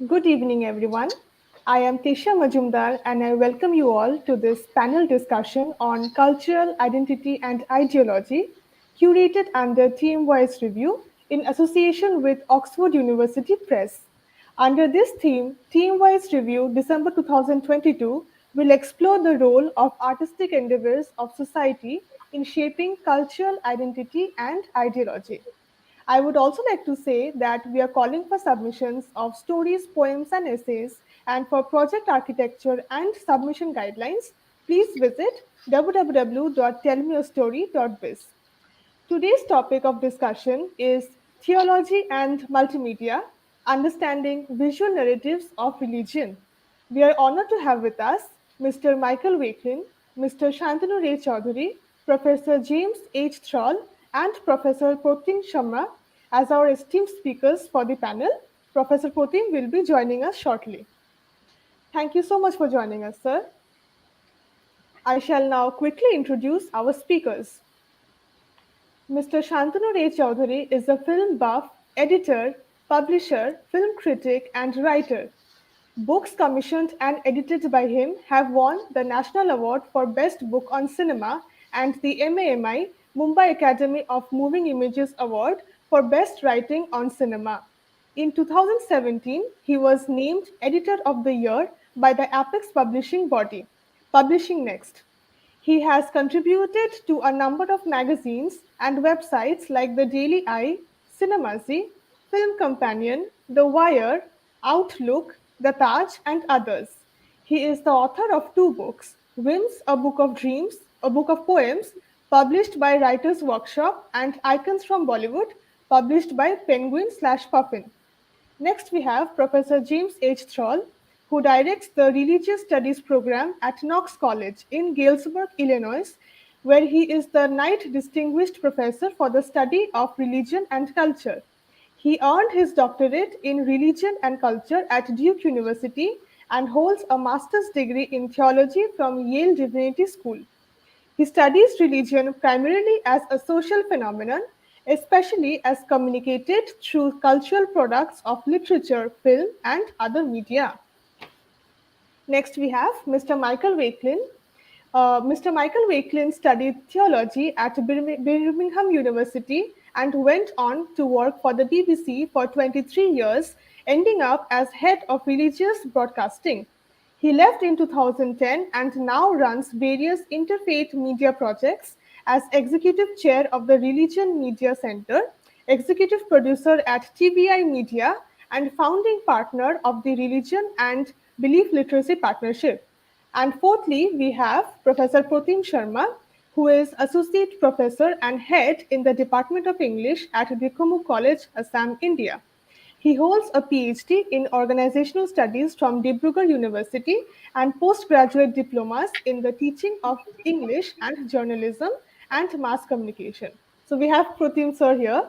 Good evening, everyone. I am Tishya Majumder, and I welcome you all to this panel discussion on cultural identity and ideology, curated under TMYS review in association with Oxford University Press. Under this theme, TMYS review December 2022 will explore the role of artistic endeavors of society in shaping cultural identity and ideology. I would also like to say that we are calling for submissions of stories, poems, and essays, and for project architecture and submission guidelines, please visit www.tellmeastory.biz. Today's topic of discussion is Theology and Multimedia Understanding Visual Narratives of Religion. We are honored to have with us Mr. Michael Wakelin, Mr. Shantanu Chaudhuri, Professor James H. Thrall, and Professor Protim Sharma as our esteemed speakers for the panel. Professor Protim will be joining us shortly. Thank you so much for joining us, sir. I shall now quickly introduce our speakers. Mr. Shantanu Chaudhuri is a film buff, editor, publisher, film critic, and writer. Books commissioned and edited by him have won the National Award for Best Book on Cinema and the MAMI Mumbai Academy of Moving Images Award for Best Writing on Cinema. In 2017, he was named Editor of the Year by the Apex publishing body, Publishing Next. He has contributed to a number of magazines and websites like The Daily Eye, Cinemazy, Film Companion, The Wire, Outlook, The Patch, and others. He is the author of two books, Whims, A Book of Dreams, a book of poems, published by Writers Workshop, and Icons from Bollywood, published by Penguin/Puffin. Next, we have Professor James H. Thrall, who directs the Religious Studies program at Knox College in Galesburg, Illinois, where he is the Knight Distinguished Professor for the Study of Religion and Culture. He earned his doctorate in Religion and Culture at Duke University and holds a master's degree in theology from Yale Divinity School. He studies religion primarily as a social phenomenon, especially as communicated through cultural products of literature, film, and other media. Next, we have Mr. Michael Wakelin. Mr. Michael Wakelin studied theology at Birmingham University and went on to work for the BBC for 23 years, ending up as head of religious broadcasting. He left in 2010 and now runs various interfaith media projects as executive chair of the Religion Media Center, executive producer at TBI Media, and founding partner of the Religion and Belief Literacy Partnership. And fourthly, we have Professor Protim Sharma, who is Associate Professor and Head in the Department of English at Dikhomu College, Assam, India. He holds a PhD in Organizational Studies from Dibrugarh University and postgraduate diplomas in the teaching of English and journalism and mass communication. So we have Protim sir here.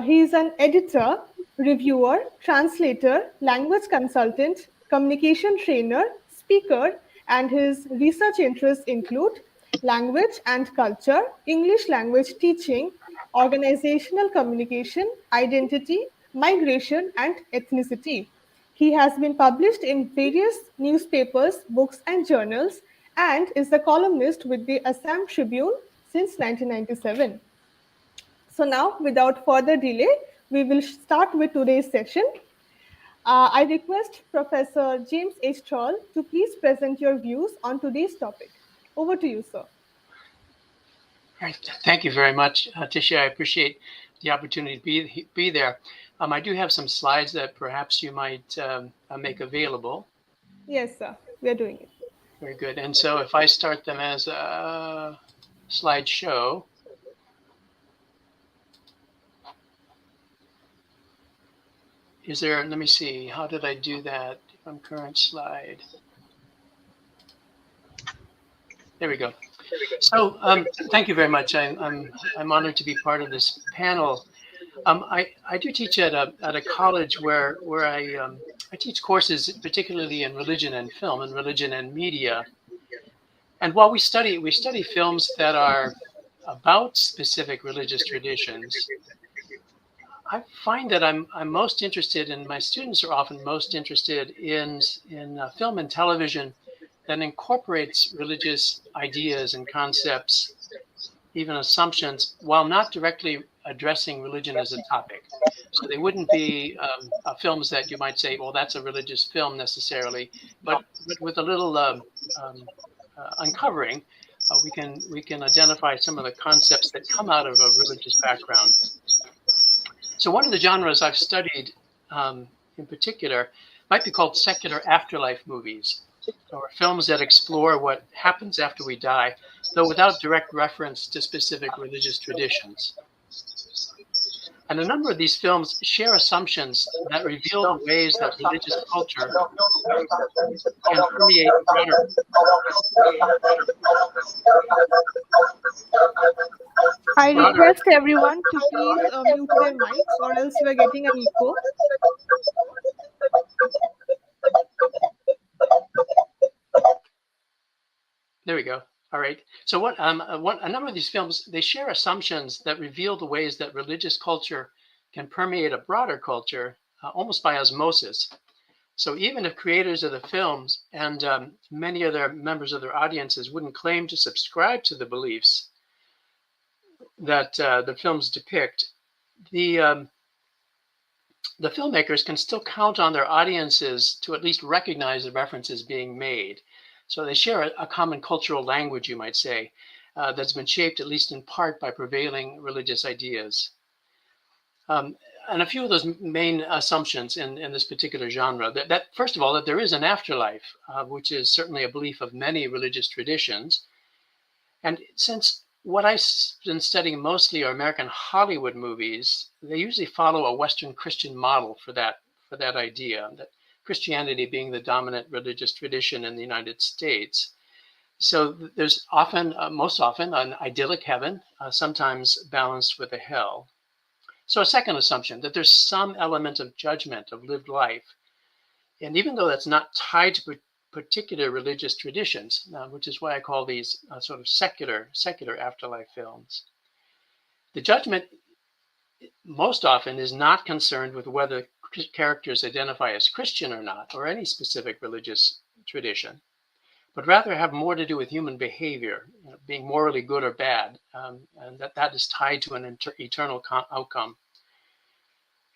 He is an editor, reviewer, translator, language consultant, communication trainer, speaker, and his research interests include language and culture, English language teaching, organizational communication, identity, migration, and ethnicity. He has been published in various newspapers, books, and journals, and is the columnist with the Assam Tribune since 1997. So now, without further delay, we will start with today's session. I request Professor James H. Thrall to please present your views on today's topic. Over to you, sir. Right. Thank you very much, Tishya. I appreciate the opportunity to be there. I do have some slides that perhaps you might make available. Yes, sir. We are doing it. Very good. And so if I start them as a slideshow, is there, let me see, how did I do that on current slide? There we go. So thank you very much. I'm honored to be part of this panel. I do teach at a college where I teach courses particularly in religion and film and religion and media. And while we study films that are about specific religious traditions, I find that I'm most interested, and my students are often most interested in film and television that incorporates religious ideas and concepts, even assumptions, while not directly addressing religion as a topic. So they wouldn't be films that you might say, well, that's a religious film necessarily, but with a little uncovering, we can identify some of the concepts that come out of a religious background. So one of the genres I've studied in particular might be called secular afterlife movies, or films that explore what happens after we die, though without direct reference to specific religious traditions. And a number of these films share assumptions that reveal the ways that religious culture can permeate broader. I broader request everyone to please mute their mics or else we are getting an echo. There we go. All right. So a number of these films, they share assumptions that reveal the ways that religious culture can permeate a broader culture almost by osmosis. So even if creators of the films and many other members of their audiences wouldn't claim to subscribe to the beliefs that the films depict, the filmmakers can still count on their audiences to at least recognize the references being made. So they share a common cultural language, you might say, that's been shaped at least in part by prevailing religious ideas. And a few of those main assumptions in this particular genre, that first of all, that there is an afterlife, which is certainly a belief of many religious traditions. And since what I've been studying mostly are American Hollywood movies, they usually follow a Western Christian model for that idea, that Christianity being the dominant religious tradition in the United States. So there's often, most often, an idyllic heaven, sometimes balanced with a hell. So a second assumption, that there's some element of judgment of lived life. And even though that's not tied to particular religious traditions, which is why I call these sort of secular afterlife films. The judgment most often is not concerned with whether characters identify as Christian or not, or any specific religious tradition, but rather have more to do with human behavior, being morally good or bad, and that is tied to an eternal outcome.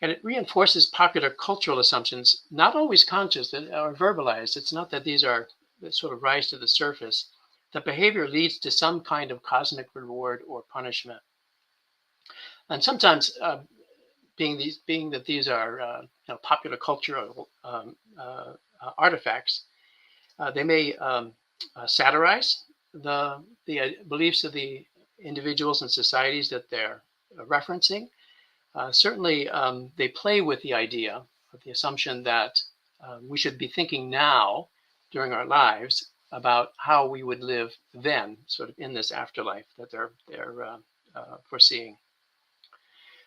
And it reinforces popular cultural assumptions, not always conscious or verbalized. It's not that these are that sort of rise to the surface. That behavior leads to some kind of cosmic reward or punishment. And sometimes, being that these are popular cultural artifacts, they may satirize the beliefs of the individuals and societies that they're referencing. Certainly, they play with the idea of the assumption that we should be thinking now during our lives about how we would live then, sort of in this afterlife that they're foreseeing.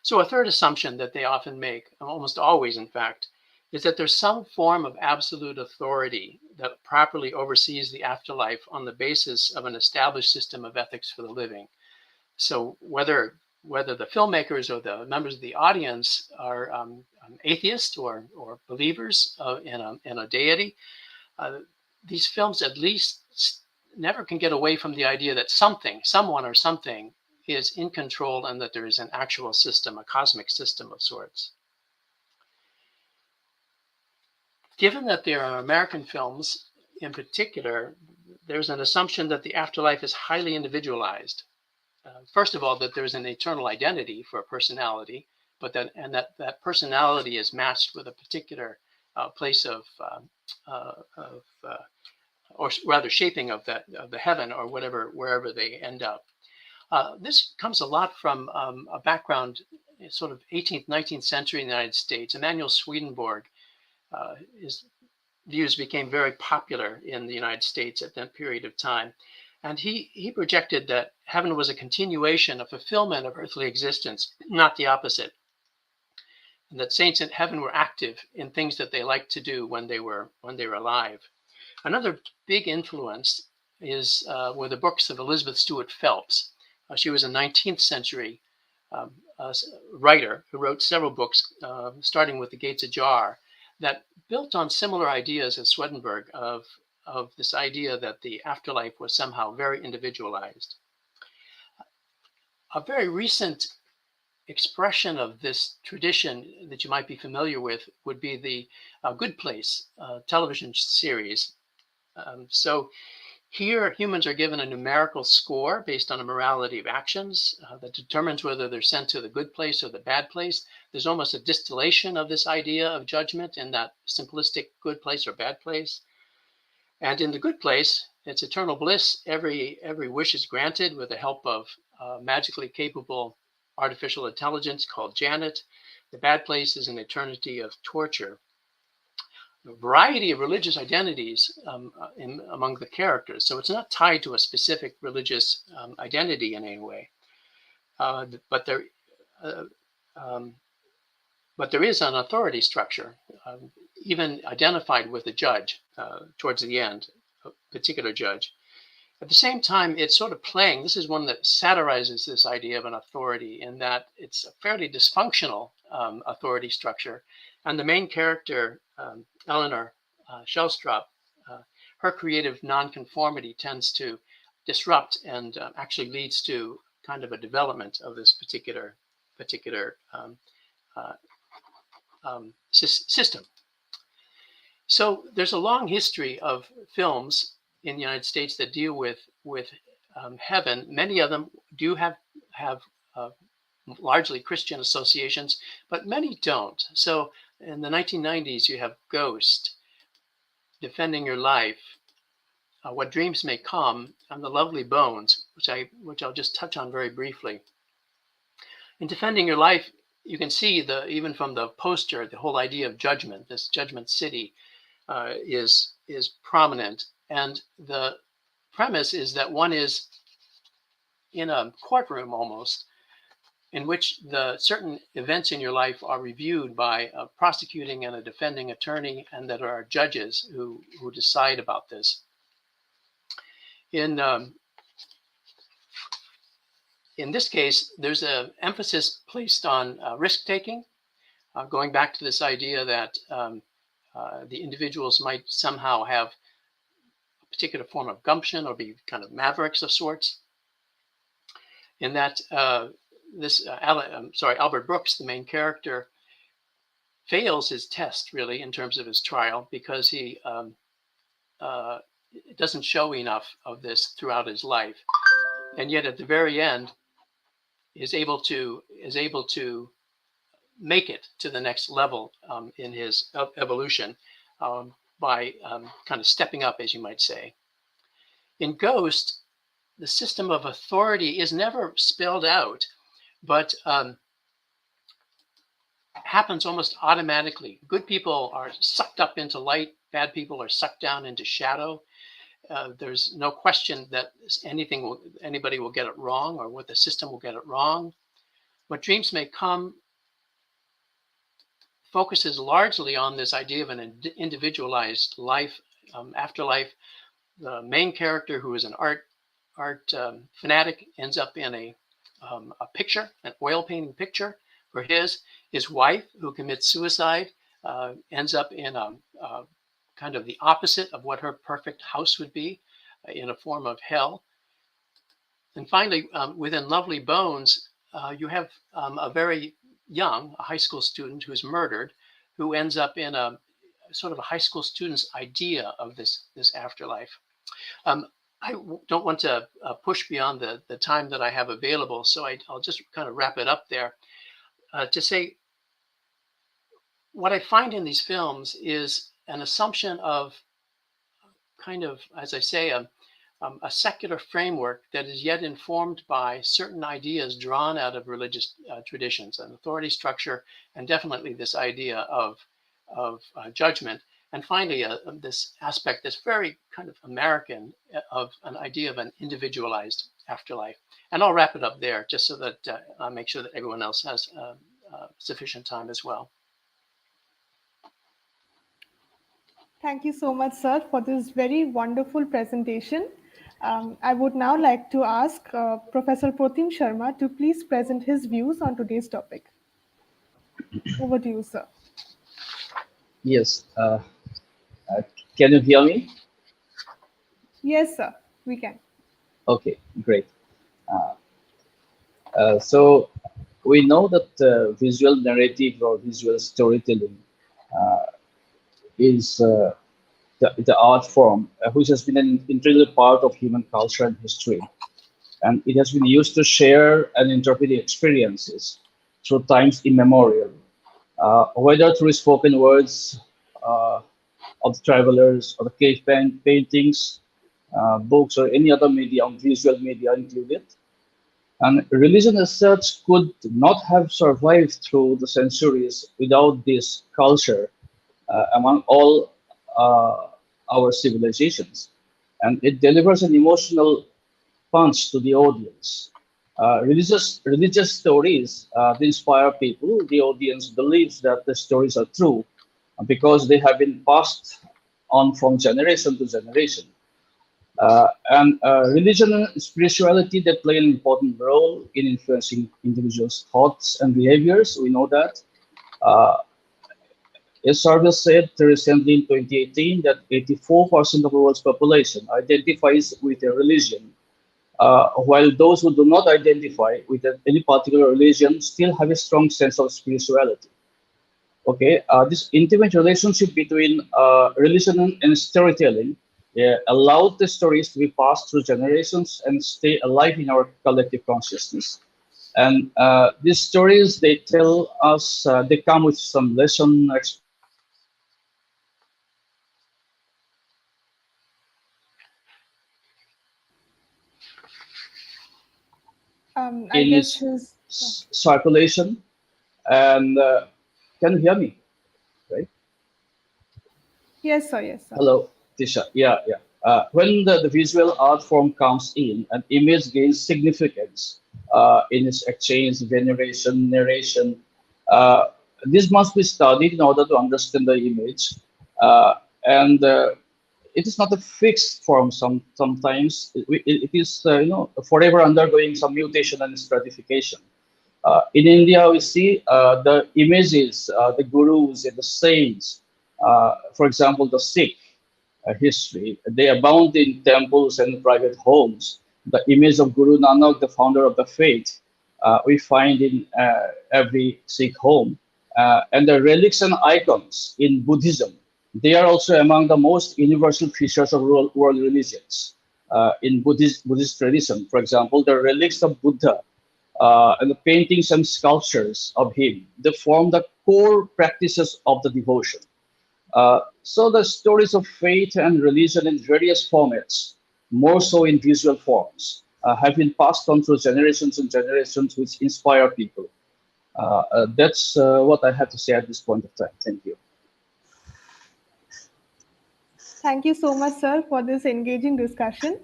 So a third assumption that they often make, almost always in fact, is that there's some form of absolute authority that properly oversees the afterlife on the basis of an established system of ethics for the living. So whether the filmmakers or the members of the audience are atheists or believers in a deity, these films at least never can get away from the idea that someone or something is in control and that there is an actual system, a cosmic system of sorts. Given that there are American films in particular, there's an assumption that the afterlife is highly individualized. First of all, that there's an eternal identity for a personality, but that personality is matched with a particular place of or rather shaping of the heaven or wherever they end up. This comes a lot from a background, sort of 18th, 19th century in the United States. Emanuel Swedenborg, his views became very popular in the United States at that period of time. And he projected that heaven was a continuation, a fulfillment of earthly existence, not the opposite. And that saints in heaven were active in things that they liked to do when they were alive. Another big influence were the books of Elizabeth Stuart Phelps. She was a 19th century writer who wrote several books, starting with The Gates Ajar, that built on similar ideas as Swedenborg of this idea that the afterlife was somehow very individualized. A very recent expression of this tradition that you might be familiar with would be the Good Place television series. So here, humans are given a numerical score based on a morality of actions that determines whether they're sent to the good place or the bad place. There's almost a distillation of this idea of judgment in that simplistic good place or bad place. And in the good place, it's eternal bliss. Every wish is granted with the help of magically capable artificial intelligence called Janet. The bad place is an eternity of torture. A variety of religious identities among the characters. So it's not tied to a specific religious identity in any way, but there is an authority structure, even identified with the judge towards the end, a particular judge. At the same time, it's sort of playing. This is one that satirizes this idea of an authority in that it's a fairly dysfunctional authority structure. And the main character, Eleanor Shellstrop, her creative nonconformity tends to disrupt and actually leads to kind of a development of this particular system. So there's a long history of films in the United States that deal with heaven. Many of them do have largely Christian associations, but many don't. So in the 1990s, you have Ghost, Defending Your Life, What Dreams May Come, and The Lovely Bones, which I'll just touch on very briefly. In Defending Your Life, you can see even from the poster, the whole idea of judgment. This judgment city is prominent, and the premise is that one is in a courtroom almost, in which the certain events in your life are reviewed by a prosecuting and a defending attorney, and that are judges who decide about this. In this case, there's an emphasis placed on risk-taking, going back to this idea that the individuals might somehow have a particular form of gumption or be kind of mavericks of sorts. In that Albert Brooks, the main character, fails his test really in terms of his trial because he doesn't show enough of this throughout his life, and yet at the very end is able to make it to the next level in his evolution by kind of stepping up, as you might say. In Ghost, the system of authority is never spelled out, but happens almost automatically. Good people are sucked up into light, bad people are sucked down into shadow. There's no question that anybody will get it wrong, or what the system will get it wrong. What Dreams May Come focuses largely on this idea of an individualized life, afterlife. The main character, who is an art fanatic, ends up in a picture, an oil painting picture for his wife, who commits suicide, ends up in a kind of the opposite of what her perfect house would be, in a form of hell. And finally, within Lovely Bones, you have a very young, a high school student who is murdered, who ends up in a sort of a high school student's idea of this afterlife. I don't want to push beyond the time that I have available, so I'll just kind of wrap it up there to say what I find in these films is an assumption of kind of, as I say, a secular framework that is yet informed by certain ideas drawn out of religious traditions, an authority structure, and definitely this idea of judgment. And finally, this aspect that's very kind of American of an idea of an individualized afterlife. And I'll wrap it up there just so that I make sure that everyone else has sufficient time as well. Thank you so much, sir, for this very wonderful presentation. I would now like to ask Professor Protim Sharma to please present his views on today's topic. Over to you, sir. Yes. Uh, can you hear me? Yes, sir, we can. Okay, great. Uh, so we know that visual narrative or visual storytelling uh, is the art form which has been an integral part of human culture and history, and it has been used to share and interpret experiences through times immemorial, whether through spoken words uh, of the travelers or the paintings, books, or any other medium, visual media included. And religion as such could not have survived through the centuries without this culture among all uh, our civilizations. And it delivers an emotional punch to the audience. Religious stories they inspire people. The audience believes that the stories are true because they have been passed on from generation to generation. And religion and spirituality, they play an important role in influencing individuals' thoughts and behaviors. We know that. Uh, a survey said recently in 2018 that 84% of the world's population identifies with a religion, while those who do not identify with any particular religion still have a strong sense of spirituality. Okay, this intimate relationship between religion and storytelling allowed the stories to be passed through generations and stay alive in our collective consciousness. And these stories, they tell us, they come with some lesson, experience, I in guess its his. circulation. And can you hear me? Right? Yes, sir, yes, sir. Hello, Tisha. Yeah, yeah. When the visual art form comes in, an image gains significance in its exchange, veneration, narration. Uh, this must be studied in order to understand the image. Uh, and it is not a fixed form. Sometimes it is forever undergoing some mutation and stratification. In India, we see the images, the gurus and the saints. For example, the Sikh history, they abound in temples and private homes. The image of Guru Nanak, the founder of the faith, we find in every Sikh home. And the relics and icons in Buddhism, they are also among the most universal features of world religions. In Buddhist tradition, for example, the relics of Buddha and the paintings and sculptures of him, they form the core practices of the devotion. So the stories of faith and religion in various formats, more so in visual forms, have been passed on through generations and generations, which inspire people. That's what I have to say at this point of time. Thank you. Thank you so much, sir, for this engaging discussion.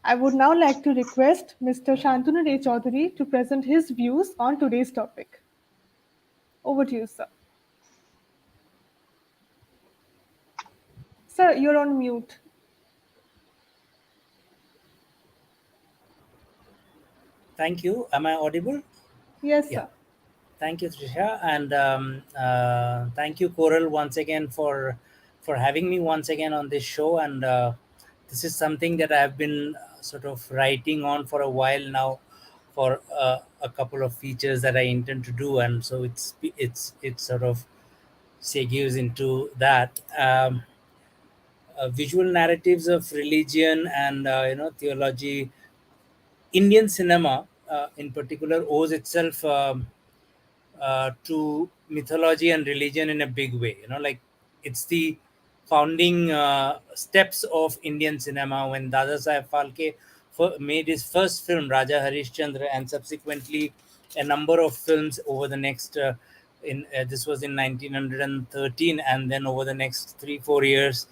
I would now like to request Mr. Shantanu Chaudhuri to present his views on today's topic. Over to you, sir. Sir, you're on mute. Thank you. Am I audible? Yes, Yeah. sir. Thank you, Trisha, and thank you, Coral, once again for having me once again on this show. And this is something that I've been sort of writing on for a while now, for a couple of features that I intend to do, and so it's sort of segues into that. Visual narratives of religion and theology. Indian cinema, in particular, owes itself to mythology and religion in a big way. Like it's the founding steps of Indian cinema when Dada Saheb Phalke made his first film, Raja Harishchandra, and subsequently a number of films over the next. In This was in 1913, and then over the next 3-4 years,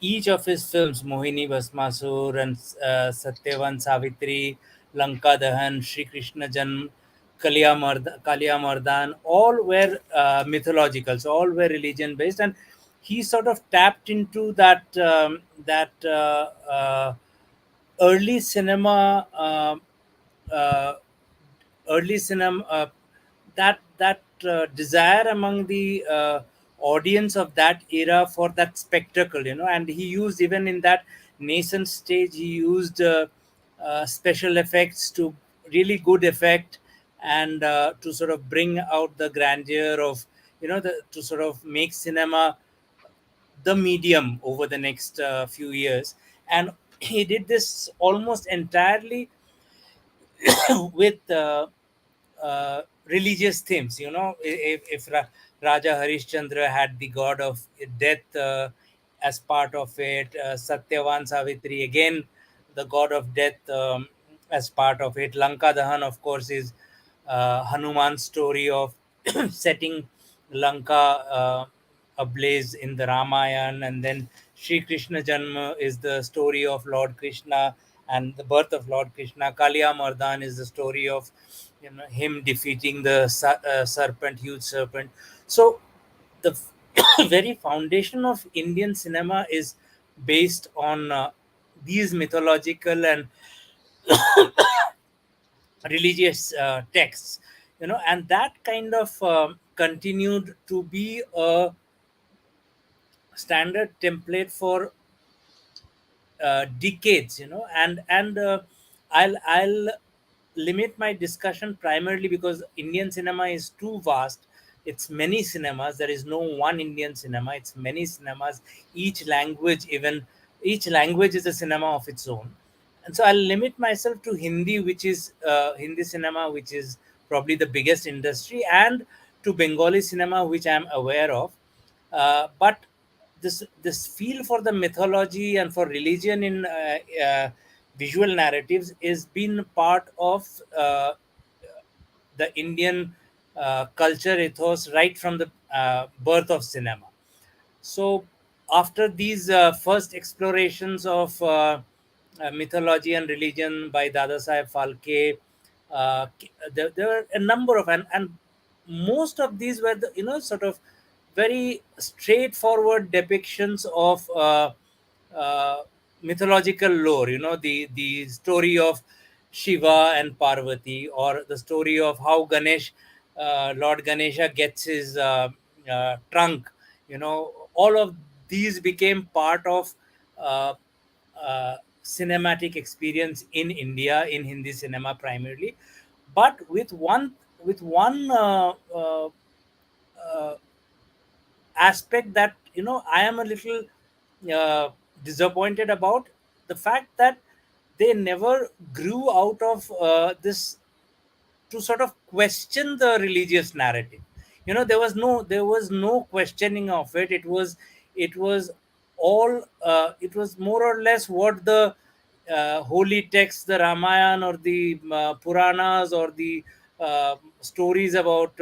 each of his films, Mohini Bhasmasur and Satyavan Savitri, Lanka Dahan, Shri Krishna Janm, Kalia Mardan, all were mythological, so all were religion based, and he sort of tapped into that early cinema, uh, early cinema, that desire among the audience of that era for that spectacle, and he used, even in that nascent stage, he used special effects to really good effect, and to sort of bring out the grandeur of, to sort of make cinema the medium over the next few years. And he did this almost entirely with religious themes. If Raja Harishchandra had the god of death as part of it, Satyavan Savitri again the god of death as part of it. Lanka Dahan, of course, is Hanuman's story of setting Lanka ablaze in the Ramayana, and then Sri Krishna Janma is the story of Lord Krishna and the birth of Lord Krishna. Kalia Mardan is the story of, him defeating the serpent, huge serpent. So the very foundation of Indian cinema is based on these mythological and religious texts, and that kind of continued to be a standard template for decades, and I'll limit my discussion primarily because Indian cinema is too vast. It's many cinemas. There is no one Indian cinema. It's many cinemas. Each language is a cinema of its own. And so I'll limit myself to Hindi, which is Hindi cinema, which is probably the biggest industry, and to Bengali cinema, which I'm aware of. But this feel for the mythology and for religion in visual narratives is been part of the Indian culture ethos right from the birth of cinema. So, after these first explorations of mythology and religion by Dada Saheb Phalke, there were a number of, and most of these were the, sort of very straightforward depictions of mythological lore. The story of Shiva and Parvati, or the story of how Lord Ganesha gets his trunk. All of these became part of uh, cinematic experience in India, in Hindi cinema primarily, but with one uh, aspect that, I am a little uh, disappointed about: the fact that they never grew out of this to sort of question the religious narrative. There was no questioning of it. It was all it was more or less what the holy texts, the Ramayana or the Puranas, or the stories about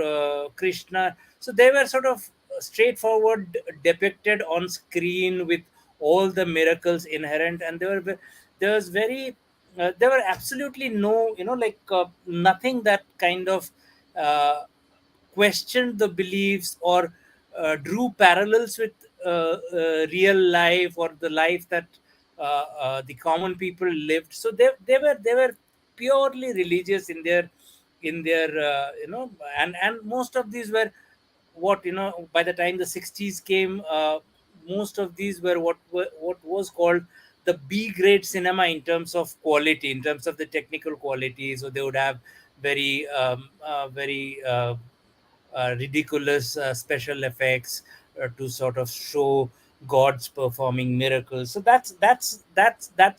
Krishna, so they were sort of straightforward depicted on screen with all the miracles inherent, and there were absolutely no, nothing that kind of uh, questioned the beliefs, or drew parallels with real life, or the life that the common people lived. So they were purely religious in their and most of these were by the time the 60s came, most of these were what was called the B grade cinema in terms of quality, in terms of the technical quality. So they would have very ridiculous special effects to sort of show gods performing miracles. So that's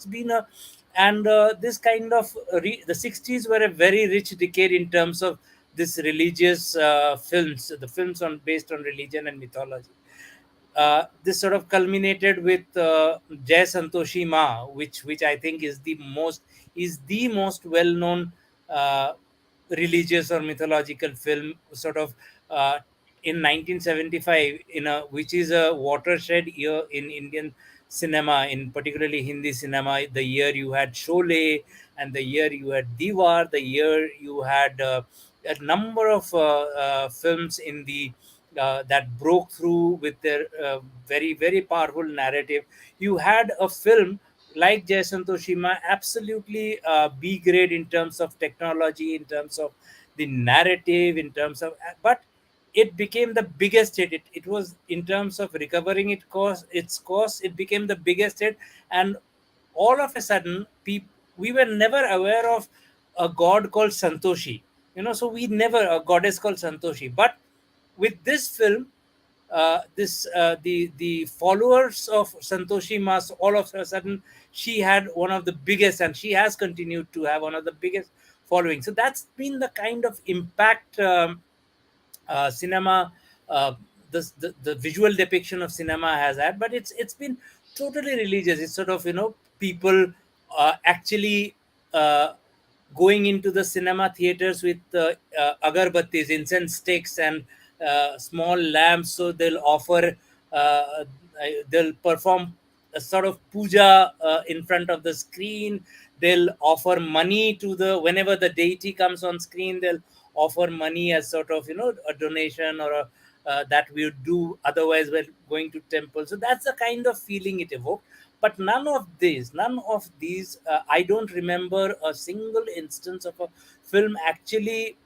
been a and this kind of the 60s were a very rich decade in terms of this religious films, the films on based on religion and mythology. This sort of culminated with Jai Santoshi Ma, which I think is the most well known uh, religious or mythological film, sort of uh, in 1975, which is a watershed year in Indian cinema, in particularly Hindi cinema. The year you had Sholay, and the year you had Diwar, the year you had a number of films in the that broke through with their very very powerful narrative. You had a film like Jay Santoshima, absolutely B grade in terms of technology, in terms of the narrative, in terms of, but it became the biggest hit. It was in terms of recovering its cost, it became the biggest hit. And all of a sudden, we were never aware of a god called Santoshi, so we never, a goddess called Santoshi. But with this film, this the followers of Santoshi Mas, all of a sudden she had one of the biggest, and she has continued to have one of the biggest following. So that's been the kind of impact cinema, the visual depiction of cinema has had. But it's been totally religious. It's sort of, people actually going into the cinema theaters with agarbattis, incense sticks, and small lamps. So they'll perform a sort of puja in front of the screen. They'll offer money to the, whenever the deity comes on screen, they'll offer money as sort of, a donation, or that we would do otherwise when going to temple. So that's the kind of feeling it evoked. But none of these, I don't remember a single instance of a film actually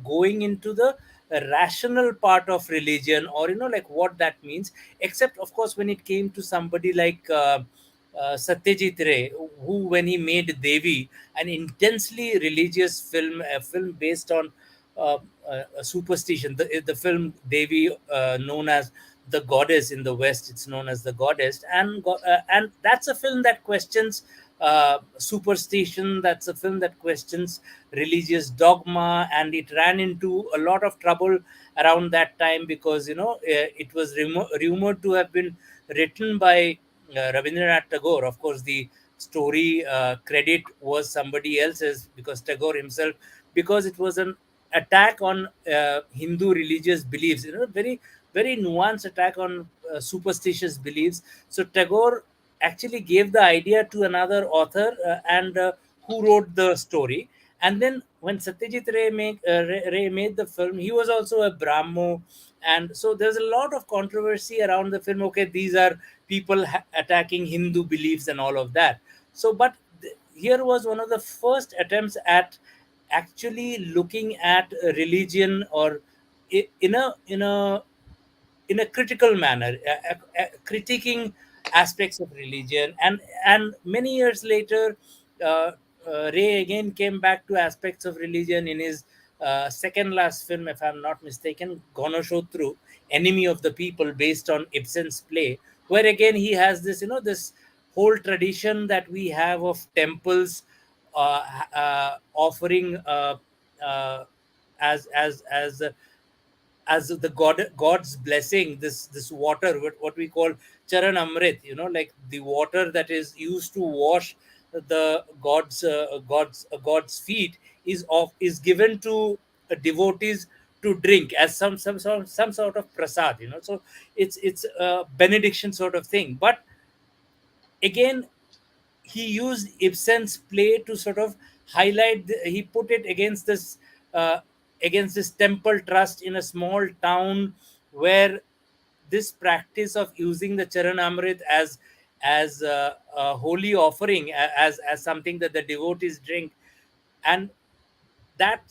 going into the rational part of religion, or like what that means, except of course when it came to somebody like Satyajit Ray, who, when he made Devi, an intensely religious film, a film based on a superstition. The film Devi, known as the goddess in the West, it's known as the goddess, and that's a film that questions superstition. That's a film that questions religious dogma, and it ran into a lot of trouble around that time, because it was rumored to have been written by Rabindranath Tagore. Of course, the story credit was somebody else's, because Tagore himself, because it was an attack on Hindu religious beliefs, very very nuanced attack on superstitious beliefs. So Tagore actually gave the idea to another author, and who wrote the story. And then when Satyajit Ray made the film, he was also a Brahmo, and so there's a lot of controversy around the film. Okay, these are people attacking Hindu beliefs and all of that. So, but here was one of the first attempts at actually looking at religion, or in a critical manner, critiquing aspects of religion. And many years later, uh, Ray again came back to aspects of religion in his second last film, if I'm not mistaken, Gonoshotru, Enemy of the People, based on Ibsen's play, where again he has this, this whole tradition that we have of temples offering uh, as the god's blessing, this water, what we call charan amrit, like the water that is used to wash the god's feet, is given to devotees to drink as some sort of prasad, so it's a benediction sort of thing. But again, he used Ibsen's play to sort of highlight. He put it uh, against this temple trust in a small town, where this practice of using the Charanamrit as a holy offering, as something that the devotees drink, and that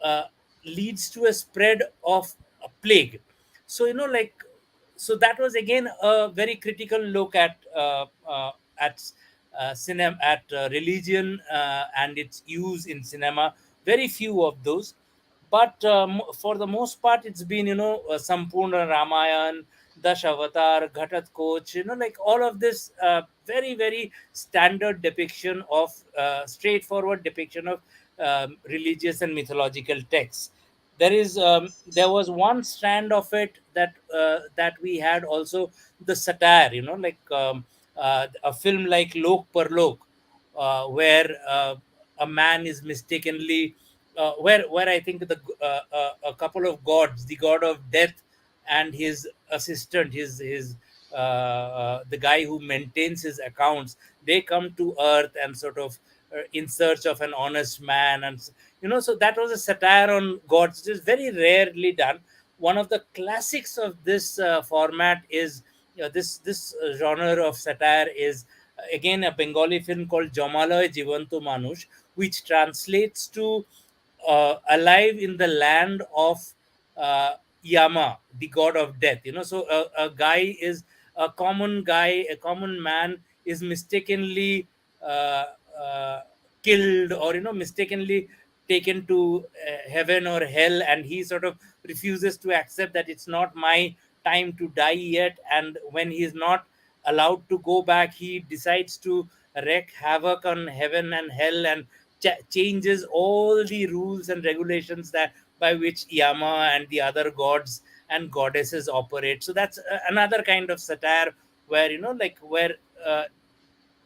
uh, leads to a spread of a plague. So, like, so that was again a very critical look at cinema, at religion, and its use in cinema. Very few of those, but for the most part, it's been, Sampurna Ramayan, Dashavatar, Ghatat Koch, like all of this very very standard depiction of straightforward depiction of religious and mythological texts. There was one strand of it that we had also, the satire, like a film like Lok Parlok, where a man is mistakenly, where I think a couple of gods, the god of death and his assistant, his the guy who maintains his accounts, they come to earth and sort of in search of an honest man. And so that was a satire on gods. It is very rarely done. One of the classics of this format is, this genre of satire is again a Bengali film called Jomaloy Jivanto Manush, which translates to alive in the land of uh, Yama, the god of death. So a guy is a common guy, a common man is mistakenly uh, uh, killed, or mistakenly taken to heaven or hell, and he sort of refuses to accept that it's not my time to die yet. And when he is not allowed to go back, he decides to wreak havoc on heaven and hell, and changes all the rules and regulations that by which Yama and the other gods and goddesses operate. So that's another kind of satire where where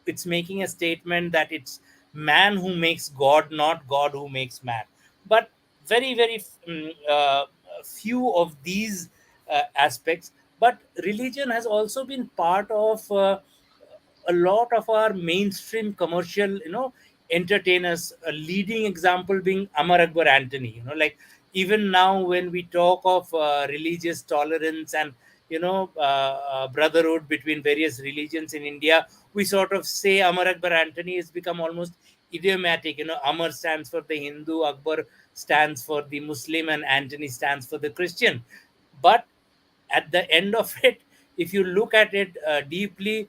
it's making a statement that it's man who makes God, not God who makes man. But very, very few of these aspects. But religion has also been part of a lot of our mainstream commercial, entertainers. A leading example being Amar Akbar Anthony. Like even now when we talk of religious tolerance and brotherhood between various religions in India, we sort of say Amar Akbar Anthony has become almost idiomatic. Amar stands for the Hindu, Akbar stands for the Muslim, and Anthony stands for the Christian. But at the end of it, if you look at it deeply,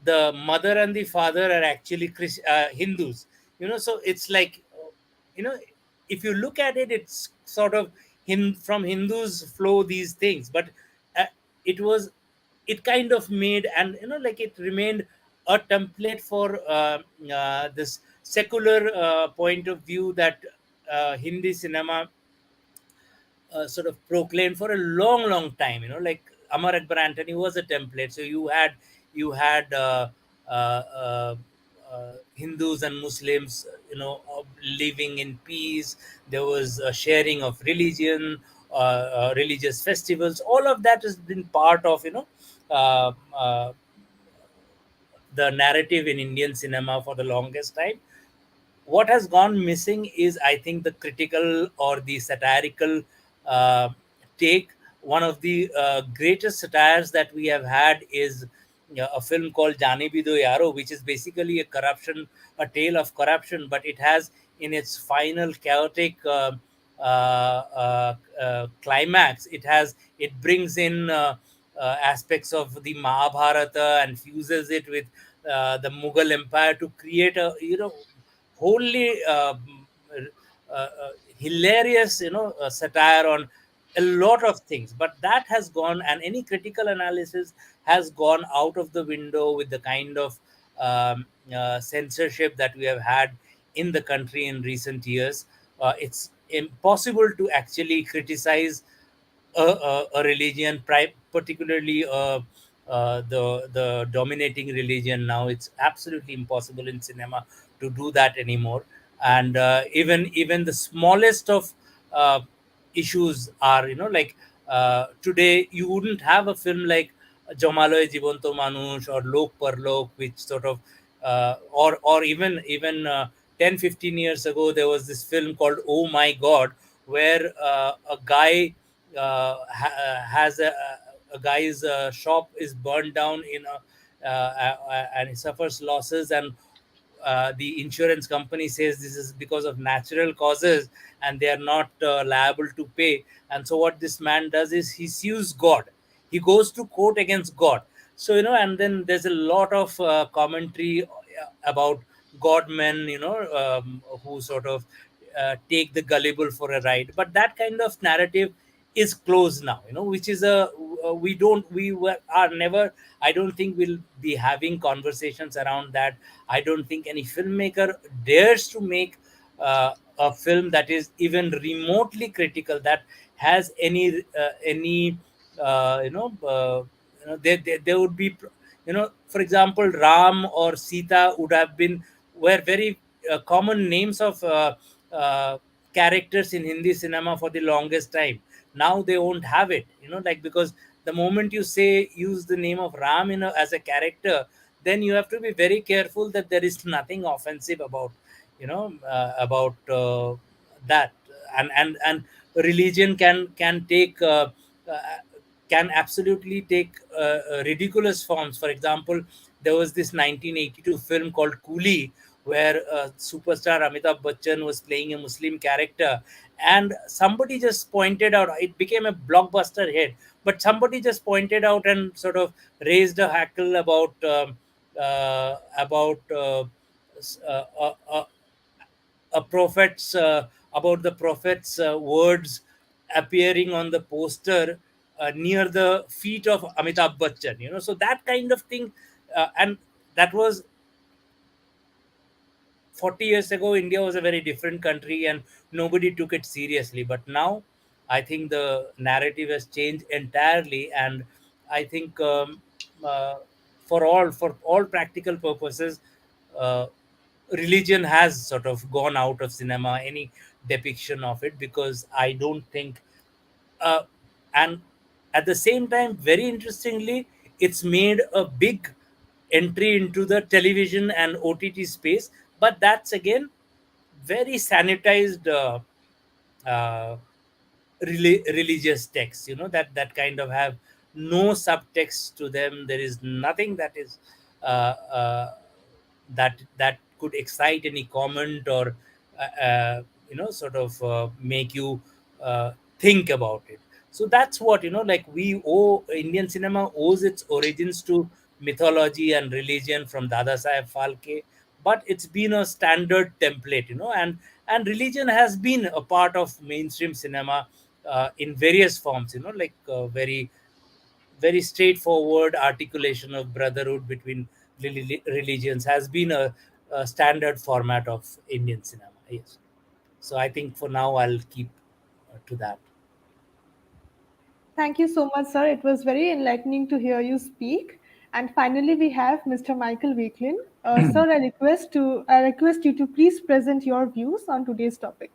the mother and the father are actually Hindus. So it's like, you know, if you look at it, it's sort of from Hindus flow these things. But uh, it was, it kind of made, and like it remained a template for this secular point of view that Hindi cinema sort of proclaimed for a long, long time. Like Amar Akbar Anthony was a template. So you had Hindus and Muslims, living in peace. There was a sharing of religion, religious festivals. All of that has been part of uh, uh, the narrative in Indian cinema for the longest time. What has gone missing is, I think, the critical or the satirical uh, take. One of the greatest satires that we have had is a film called Jani Bido Yaro, which is basically a tale of corruption, but it has in its final chaotic climax, it brings in aspects of the Mahabharata and fuses it with the Mughal Empire to create a wholly hilarious satire on a lot of things. But that has gone, and any critical analysis has gone out of the window with the kind of censorship that we have had in the country in recent years. It's impossible to actually criticize a religion, particularly the dominating religion. Now it's absolutely impossible in cinema to do that anymore. And even the smallest of uh, issues are, like today you wouldn't have a film like Jomaloy Jivanto Manush or Lok Parlok, which sort of or even 10-15 years ago there was this film called Oh My God, where a guy has a guy's shop is burned down and he suffers losses, and the insurance company says this is because of natural causes and they are not liable to pay. And so what this man does is he sues God. He goes to court against God. So and then there's a lot of commentary about god men, who sort of take the gullible for a ride. But that kind of narrative is closed now, which is a we were are never, I don't think we'll be having conversations around that. I don't think any filmmaker dares to make a film that is even remotely critical, that has any there would be, for example, Ram or Sita would have been, were very common names of uh, characters in Hindi cinema for the longest time. Now they won't have it, like, because the moment you say use the name of Ram as a character, then you have to be very careful that there is nothing offensive about about that. And religion can take uh, can absolutely take ridiculous forms. For example, there was this 1982 film called Coolie, where superstar Amitabh Bachchan was playing a Muslim character, and somebody just pointed out, it became a blockbuster hit, but somebody just pointed out and sort of raised a hackle about a prophet's about the prophet's words appearing on the poster near the feet of Amitabh Bachchan. So that kind of thing, and that was 40 years ago. India was a very different country and nobody took it seriously. But now I think the narrative has changed entirely. And I think uh, for all practical purposes, uh, religion has sort of gone out of cinema, any depiction of it, because I don't think uh, and at the same time, very interestingly, it's made a big entry into the television and OTT space, but that's again very sanitized uh, religious texts, that kind of have no subtext to them. There is nothing that is that could excite any comment or sort of make you think about it. So that's what, like, we owe Indian cinema owes its origins to mythology and religion from Dada Saheb Phalke, but it's been a standard template, and religion has been a part of mainstream cinema in various forms, like very very straightforward articulation of brotherhood between religions has been a standard format of Indian cinema. Yes. So I think for now I'll keep to that. Thank you so much, sir. It was very enlightening to hear you speak. And finally, we have Mr. Michael Wakelin. Sir, I request you to please present your views on today's topic.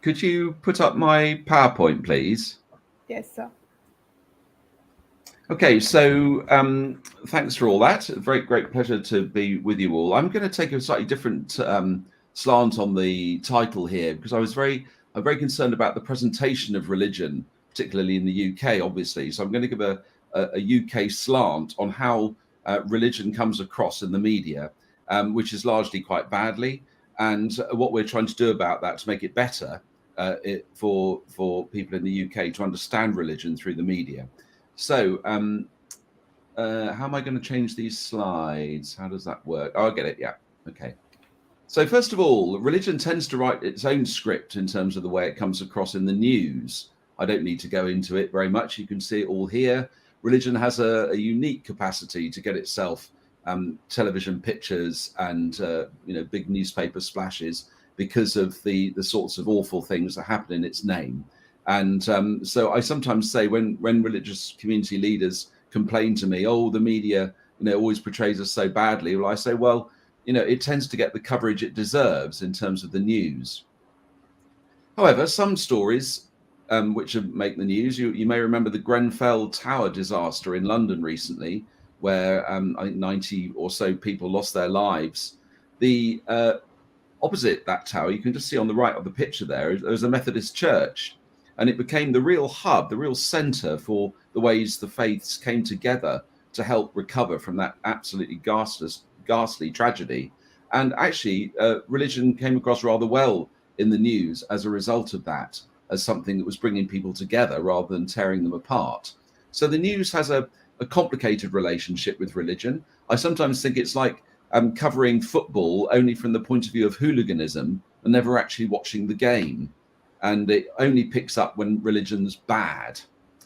Could you put up my PowerPoint, please? Yes, sir. Okay, so thanks for all that. Great pleasure to be with you all. I'm going to take a slightly different slant on the title here, because I'm very concerned about the presentation of religion, particularly in the UK, obviously. So I'm going to give a UK slant on how religion comes across in the media, which is largely quite badly, and what we're trying to do about that to make it better for people in the UK to understand religion through the media. So how am I going to change these slides? How does that work? Oh, I get it. Yeah. Okay. So first of all, religion tends to write its own script in terms of the way it comes across in the news. I don't need to go into it very much. You can see it all here. Religion has a unique capacity to get itself television pictures and big newspaper splashes because of the sorts of awful things that happen in its name. And so I sometimes say when religious community leaders complain to me, oh, the media always portrays us so badly. Well, I say, well, it tends to get the coverage it deserves in terms of the news. However, some stories which make the news, you may remember the Grenfell Tower disaster in London recently, where I think 90 or so people lost their lives. The opposite that tower, you can just see on the right of the picture there was a Methodist church, and it became the real hub, the real center for the ways the faiths came together to help recover from that absolutely ghastly tragedy. And actually, religion came across rather well in the news as a result of that, as something that was bringing people together rather than tearing them apart. So the news has a complicated relationship with religion. I sometimes think it's like covering football only from the point of view of hooliganism and never actually watching the game. And it only picks up when religion's bad.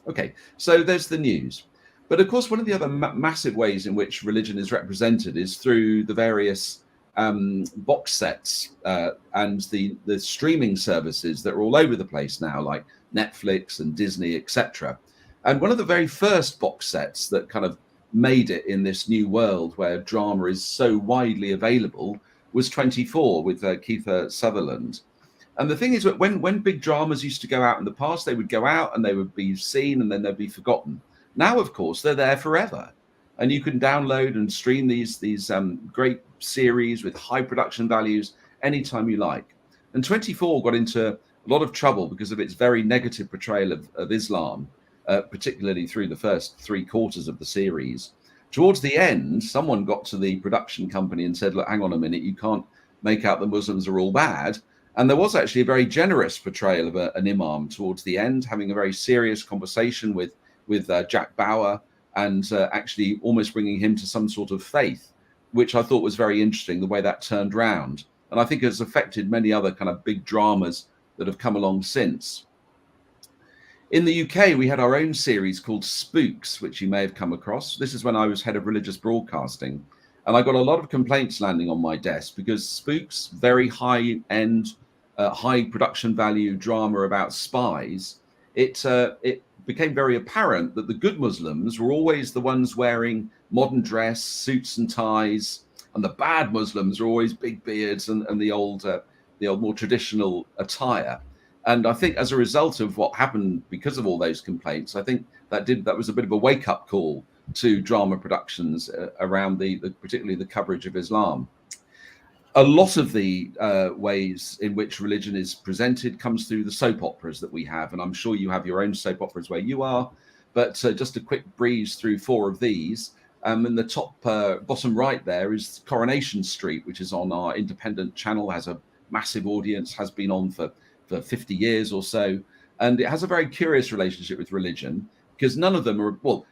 Okay, so there's the news. But of course, one of the other massive ways in which religion is represented is through the various box sets and the streaming services that are all over the place now, like Netflix and Disney, etc. And one of the very first box sets that kind of made it in this new world where drama is so widely available was 24 with Kiefer Sutherland. And the thing is that when big dramas used to go out in the past, they would go out and they would be seen and then they'd be forgotten. Now, of course, they're there forever. And you can download and stream these great series with high production values anytime you like. And 24 got into a lot of trouble because of its very negative portrayal of Islam. particularly through the first 3/4 of the series. Towards the end, someone got to the production company and said, look, hang on a minute, you can't make out the Muslims are all bad. And there was actually a very generous portrayal of an imam towards the end, having a very serious conversation with Jack Bauer, and actually almost bringing him to some sort of faith, which I thought was very interesting, the way that turned round. And I think has affected many other kind of big dramas that have come along since. In the UK, we had our own series called Spooks, which you may have come across. This is when I was head of religious broadcasting. And I got a lot of complaints landing on my desk because Spooks, very high-end, high production value drama about spies, it became very apparent that the good Muslims were always the ones wearing modern dress, suits and ties, and the bad Muslims were always big beards and the old more traditional attire. And I think as a result of what happened because of all those complaints, I think that was a bit of a wake-up call to drama productions around particularly the coverage of Islam. A lot of the ways in which religion is presented comes through the soap operas that we have, and I'm sure you have your own soap operas where you are. But just a quick breeze through 4 of these. In the top bottom right there is Coronation Street, which is on our independent channel, has a massive audience, has been on for 50 years or so, and it has a very curious relationship with religion because none of them are, well,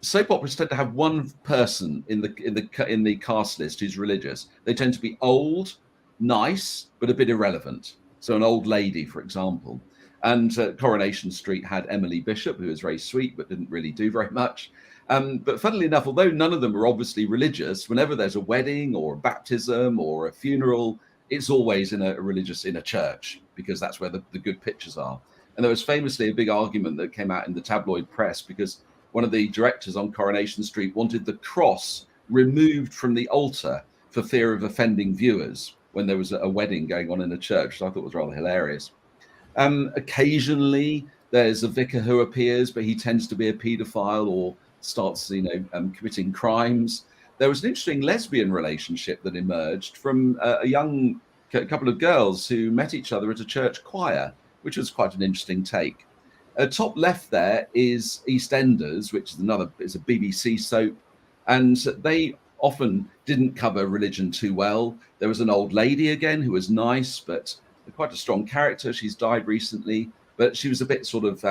soap operas tend to have one person in the cast list who's religious. They tend to be old, nice, but a bit irrelevant. So an old lady, for example. And Coronation Street had Emily Bishop, who was very sweet but didn't really do very much. But funnily enough, although none of them are obviously religious, whenever there's a wedding or a baptism or a funeral, it's always in a church, because that's where the good pictures are. And there was famously a big argument that came out in the tabloid press because one of the directors on Coronation Street wanted the cross removed from the altar for fear of offending viewers when there was a wedding going on in a church, which I thought was rather hilarious. Occasionally there's a vicar who appears, but he tends to be a paedophile or starts, committing crimes. There was an interesting lesbian relationship that emerged from a young couple of girls who met each other at a church choir, which was quite an interesting take. Top left there is EastEnders, which is a BBC soap, and they often didn't cover religion too well. There was an old lady again who was nice, but quite a strong character. She's died recently, but she was a bit sort of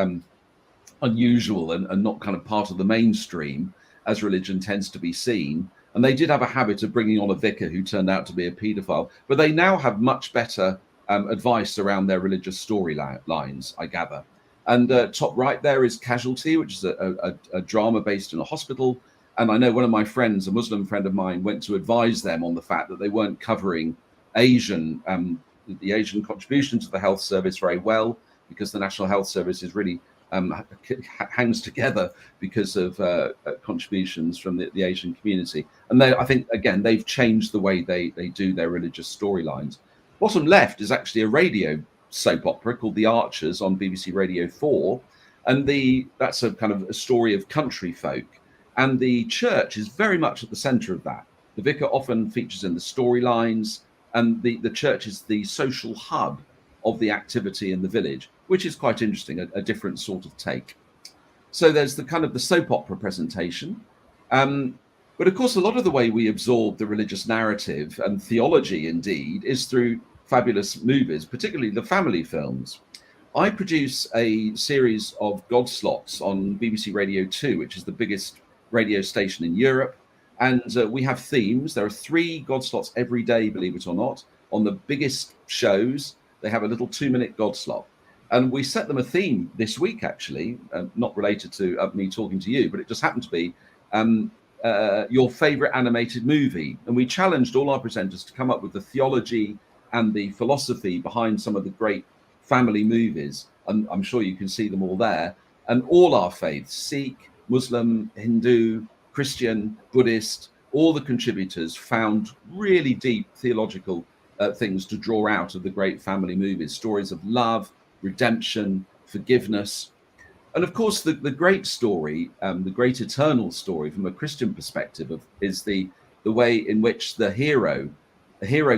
unusual and not kind of part of the mainstream as religion tends to be seen. And they did have a habit of bringing on a vicar who turned out to be a paedophile, but they now have much better advice around their religious storylines, I gather. And top right there is Casualty, which is a drama based in a hospital. And I know one of my friends, a Muslim friend of mine, went to advise them on the fact that they weren't covering the Asian contribution to the health service very well, because the National Health Service is really hangs together because of contributions from the Asian community. And I think, again, they've changed the way they do their religious storylines. Bottom left is actually a radio soap opera called The Archers on BBC Radio 4. And that's a kind of a story of country folk. And the church is very much at the center of that. The vicar often features in the storylines, and the church is the social hub of the activity in the village, which is quite interesting, a different sort of take. So there's the kind of the soap opera presentation. But of course, a lot of the way we absorb the religious narrative, and theology indeed, is through fabulous movies, particularly the family films. I produce a series of God slots on BBC Radio 2, which is the biggest radio station in Europe. And we have themes. There are 3 God slots every day, believe it or not. On the biggest shows, they have a little 2-minute God slot. And we set them a theme this week, actually, not related to me talking to you, but it just happened to be your favorite animated movie. And we challenged all our presenters to come up with the theology and the philosophy behind some of the great family movies. And I'm sure you can see them all there. And all our faiths, Sikh, Muslim, Hindu, Christian, Buddhist, all the contributors found really deep theological things to draw out of the great family movies, stories of love, redemption, forgiveness. And of course, the great story, the great eternal story from a Christian perspective is the way in which the hero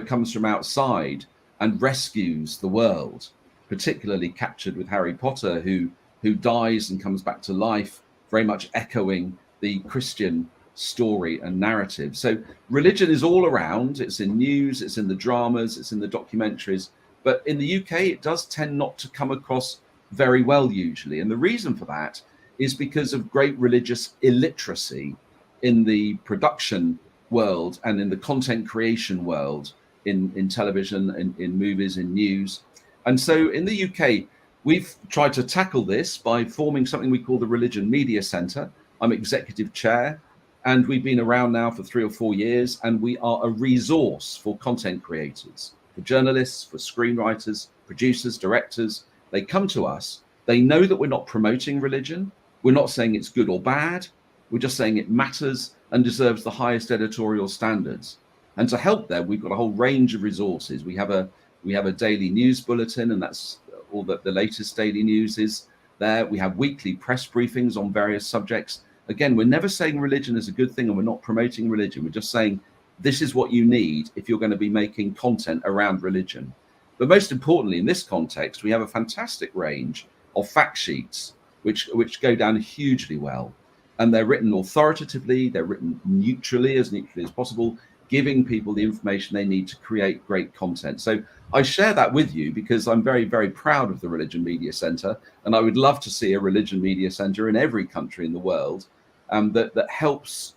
comes from outside and rescues the world, particularly captured with Harry Potter, who who dies and comes back to life, very much echoing the Christian story and narrative. So religion is all around. It's in news, it's in the dramas, it's in the documentaries. But in the UK, it does tend not to come across very well usually. And the reason for that is because of great religious illiteracy in the production world and in the content creation world, in television, in movies, in news. And so in the UK, we've tried to tackle this by forming something we call the Religion Media Centre. I'm executive chair, and we've been around now for 3 or 4 years, and we are a resource for content creators, for journalists, for screenwriters, producers, directors. They come to us. They know that we're not promoting religion. We're not saying it's good or bad. We're just saying it matters and deserves the highest editorial standards. And to help them, we've got a whole range of resources. We have a daily news bulletin, and that's all the latest daily news is there. We have weekly press briefings on various subjects. Again, we're never saying religion is a good thing, and we're not promoting religion. We're just saying this is what you need if you're going to be making content around religion. But most importantly, in this context, we have a fantastic range of fact sheets which go down hugely well. And they're written authoritatively, they're written neutrally as possible, giving people the information they need to create great content. So I share that with you because I'm very, very proud of the Religion Media Centre, and I would love to see a Religion Media Centre in every country in the world that helps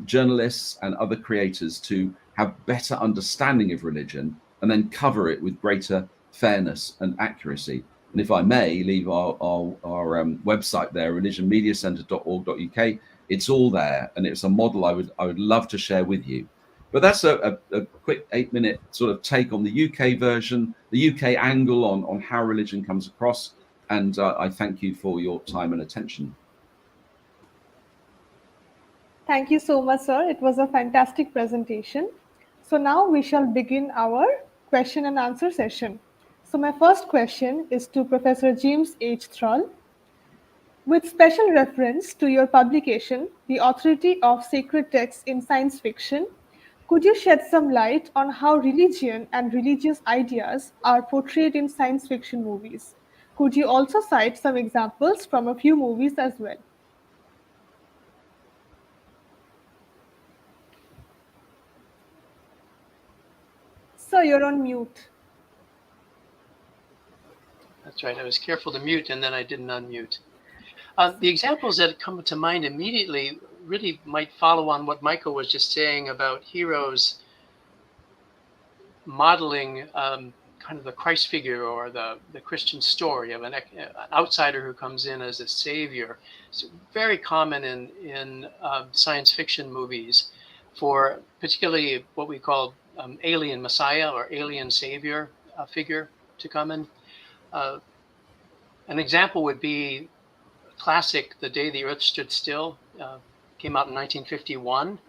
journalists and other creators to have better understanding of religion and then cover it with greater fairness and accuracy. And if I may leave our website there, religionmediacentre.org.uk, it's all there, and it's a model I would love to share with you. But that's a quick 8-minute sort of take on the UK version, the UK angle on how religion comes across. And I thank you for your time and attention. Thank you so much, sir. It was a fantastic presentation. So now we shall begin our question and answer session. So my first question is to Professor James H. Thrall. With special reference to your publication, The Authority of Sacred Texts in Science Fiction, could you shed some light on how religion and religious ideas are portrayed in science fiction movies? Could you also cite some examples from a few movies as well? Sir, you're on mute. That's right. I was careful to mute, and then I didn't unmute. The examples that come to mind immediately really might follow on what Michael was just saying about heroes modeling kind of the Christ figure or the Christian story of an outsider who comes in as a savior. It's very common in science fiction movies for particularly what we call alien messiah or alien savior figure to come in. An example would be classic The Day the Earth Stood Still, came out in 1951,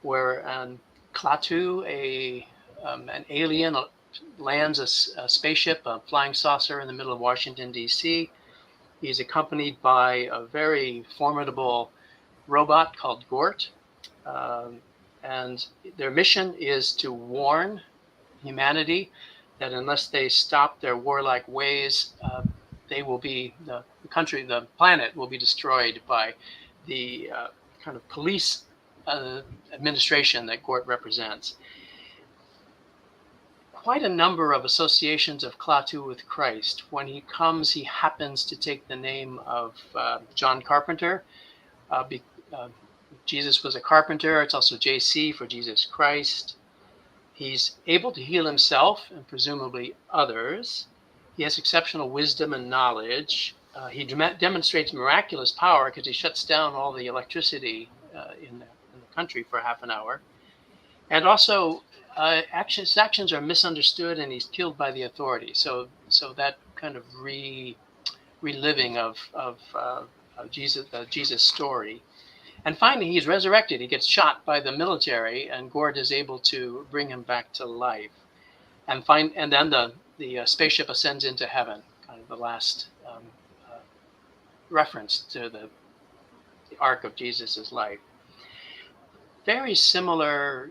where Klaatu, an alien, lands a spaceship, a flying saucer in the middle of Washington, D.C. He's accompanied by a very formidable robot called Gort. And their mission is to warn humanity that unless they stop their warlike ways, they will be, the planet will be destroyed by the kind of police administration that Gort represents. Quite a number of associations of Klaatu with Christ. When he comes, he happens to take the name of John Carpenter. Jesus was a carpenter. It's also JC for Jesus Christ. He's able to heal himself and presumably others. He has exceptional wisdom and knowledge. He demonstrates miraculous power because he shuts down all the electricity in the country for half an hour. And also, his actions are misunderstood, and he's killed by the authorities. So that kind of reliving of Jesus' story. And finally, he's resurrected. He gets shot by the military, and Gort is able to bring him back to life. And then the spaceship ascends into heaven, kind of the last reference to the arc of Jesus's life. Very similar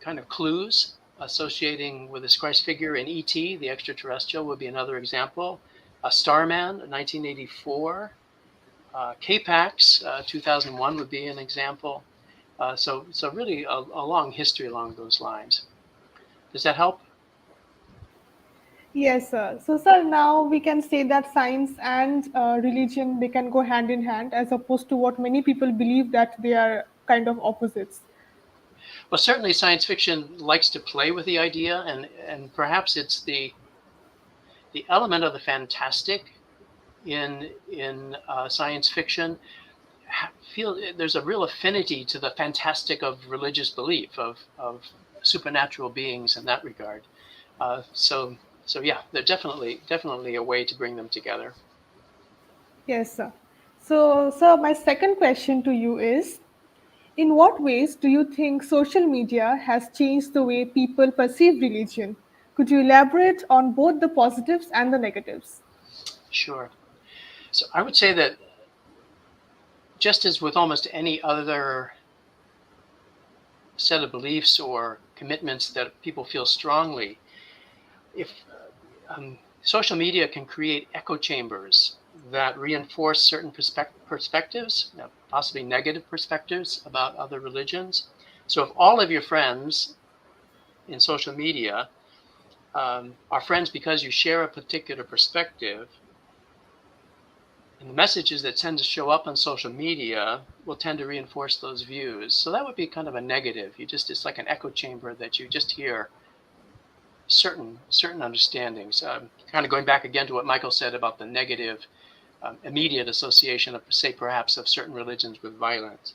kind of clues associating with this Christ figure in E.T., the extraterrestrial, would be another example. Starman, 1984. K-Pax, 2001 would be an example. So really a long history along those lines. Does that help? Yes, sir. So, sir, now we can say that science and religion, they can go hand in hand, as opposed to what many people believe that they are kind of opposites. Well, certainly science fiction likes to play with the idea, and perhaps it's the element of the fantastic in science fiction. Feel there's a real affinity to the fantastic of religious belief of supernatural beings in that regard. So yeah, they're definitely a way to bring them together. Yes, sir. So, sir, my second question to you is, in what ways do you think social media has changed the way people perceive religion? Could you elaborate on both the positives and the negatives? Sure. So I would say that just as with almost any other set of beliefs or commitments that people feel strongly, if social media can create echo chambers that reinforce certain perspectives, possibly negative perspectives about other religions. So if all of your friends in social media are friends because you share a particular perspective, and the messages that tend to show up on social media will tend to reinforce those views. So that would be kind of a negative. It's like an echo chamber that you just hear certain understandings. Kind of going back again to what Michael said about the negative immediate association of, say, perhaps of certain religions with violence.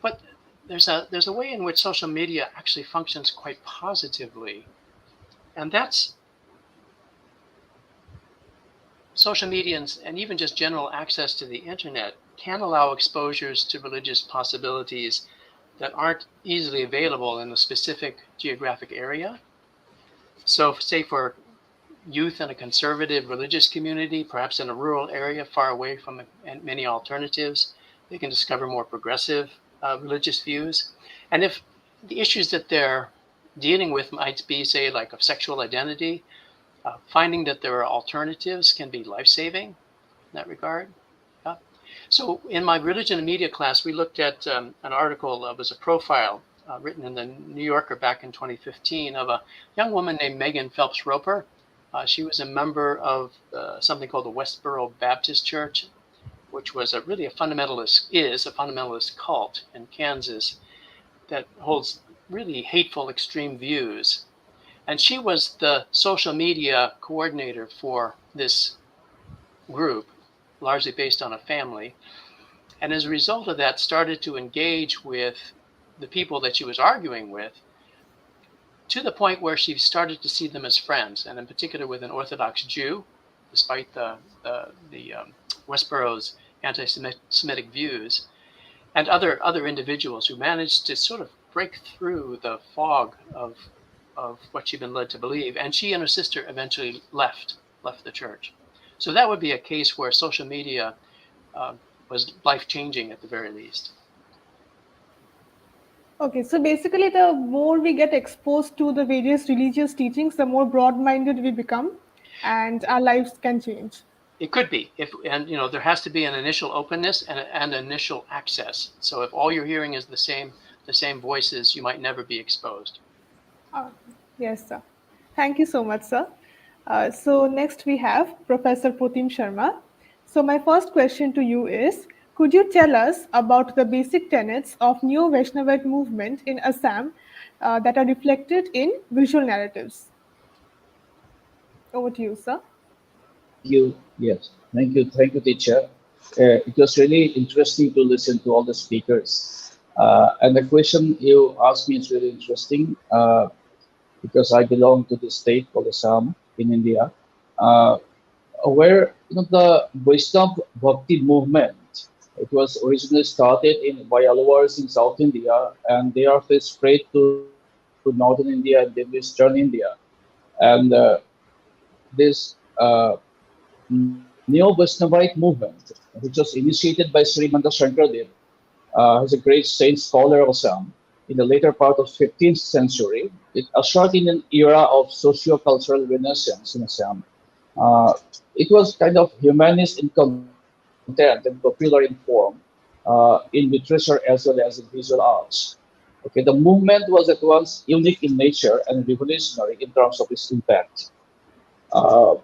But there's a way in which social media actually functions quite positively, and that's social media and even just general access to the internet can allow exposures to religious possibilities that aren't easily available in a specific geographic area. So say for youth in a conservative religious community, perhaps in a rural area far away from many alternatives, they can discover more progressive religious views. And if the issues that they're dealing with might be, say, like of sexual identity, finding that there are alternatives can be life-saving in that regard. Yeah. So in my religion and media class, we looked at an article that was a profile written in the New Yorker back in 2015 of a young woman named Megan Phelps Roper. She was a member of something called the Westboro Baptist Church, which was is a fundamentalist cult in Kansas that holds really hateful, extreme views. And she was the social media coordinator for this group, largely based on a family. And as a result of that, started to engage with the people that she was arguing with, to the point where she started to see them as friends, and in particular with an Orthodox Jew, despite the Westboro's anti-Semitic views, and other individuals who managed to sort of break through the fog of what she'd been led to believe. And she and her sister eventually left the church. So that would be a case where social media was life-changing at the very least. Okay, so basically, the more we get exposed to the various religious teachings, the more broad-minded we become, and our lives can change. It could be, there has to be an initial openness and initial access. So if all you're hearing is the same voices, you might never be exposed. Yes, sir. Thank you so much, sir. So next we have Professor Protim Sharma. So my first question to you is, could you tell us about the basic tenets of Neo-Vaishnavite movement in Assam that are reflected in visual narratives? Over to you, sir. Thank you. Yes, thank you, teacher. It was really interesting to listen to all the speakers. And the question you asked me is really interesting because I belong to the state called Assam in India, where the Vaishnava Bhakti movement. It was originally started by Alwars in South India, and they are spread to northern India and then western India. And this Neo-Vaishnavite movement, which was initiated by Srimanta Shankardev, who's a great saint scholar of Assam, in the later part of 15th century. It ushered in an era of socio-cultural renaissance in Assam, Uh, it was kind of humanist in content and popular in form, in literature as well as in visual arts. Okay, the movement was at once unique in nature and revolutionary in terms of its impact. Uh,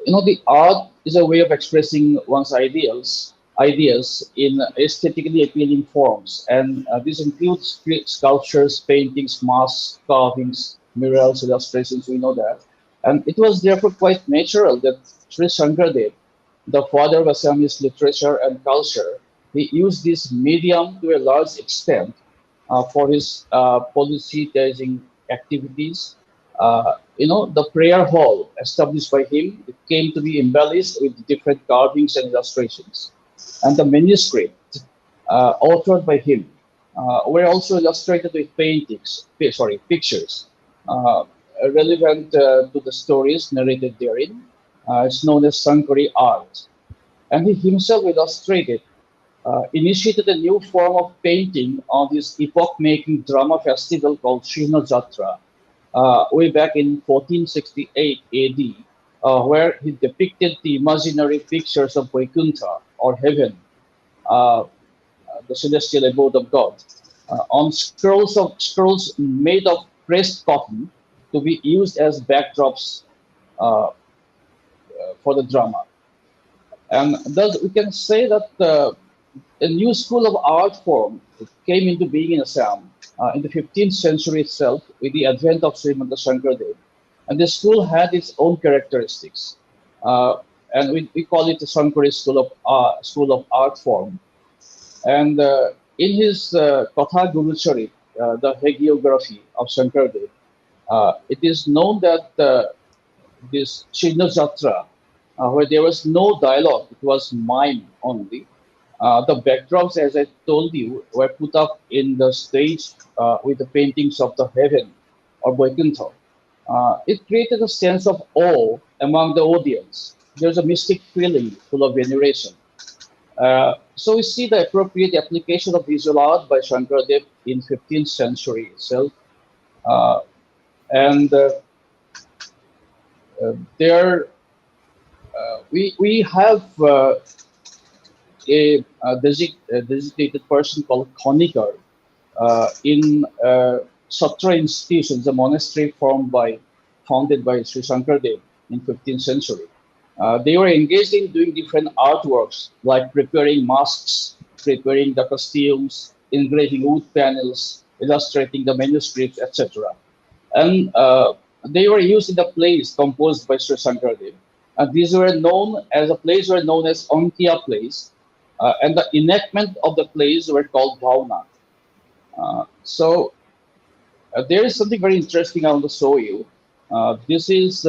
the art is a way of expressing one's ideas in aesthetically appealing forms, and this includes sculptures, paintings, masks, carvings, murals, illustrations. We know that, and it was therefore quite natural that Sri Shankardev, the father of Assamese literature and culture, he used this medium to a large extent for his politicizing activities. The prayer hall established by him, it came to be embellished with different carvings and illustrations. And the manuscript authored by him were also illustrated with pictures uh, relevant to the stories narrated therein. It's known as Sankari art. And he himself illustrated, initiated a new form of painting on this epoch-making drama festival called Srina Jatra, way back in 1468 AD, where he depicted the imaginary pictures of Vaikuntha, or heaven, uh, the celestial abode of God, on scrolls made of pressed cotton to be used as backdrops for the drama. And thus we can say that a new school of art form came into being in Assam in the 15th century itself with the advent of Srimanta Shankardev. And the school had its own characteristics. Uh, and we call it the Sankari School of Art Form. And in his Katha Guru Charit, the hagiography of Shankardev, it is known that this China Jatra, where there was no dialogue, it was mime only. The backdrops, as I told you, were put up in the stage with the paintings of the heaven or Vaikuntha. It created a sense of awe among the audience. There's a mystic feeling full of veneration. So we see the appropriate application of visual art by Shankardev in 15th century itself. Uh, and there we have a designated person called Khoniker in Satra institutions, a monastery founded by Sri Shankardev in 15th century. They were engaged in doing different artworks like preparing masks, preparing the costumes, engraving wood panels, illustrating the manuscripts, etc. And they were used in the plays composed by Sri Shankardev. And these were known as the plays were known as Onkiya plays, and the enactment of the plays were called Bhavna. So there is something very interesting I want to show you. This is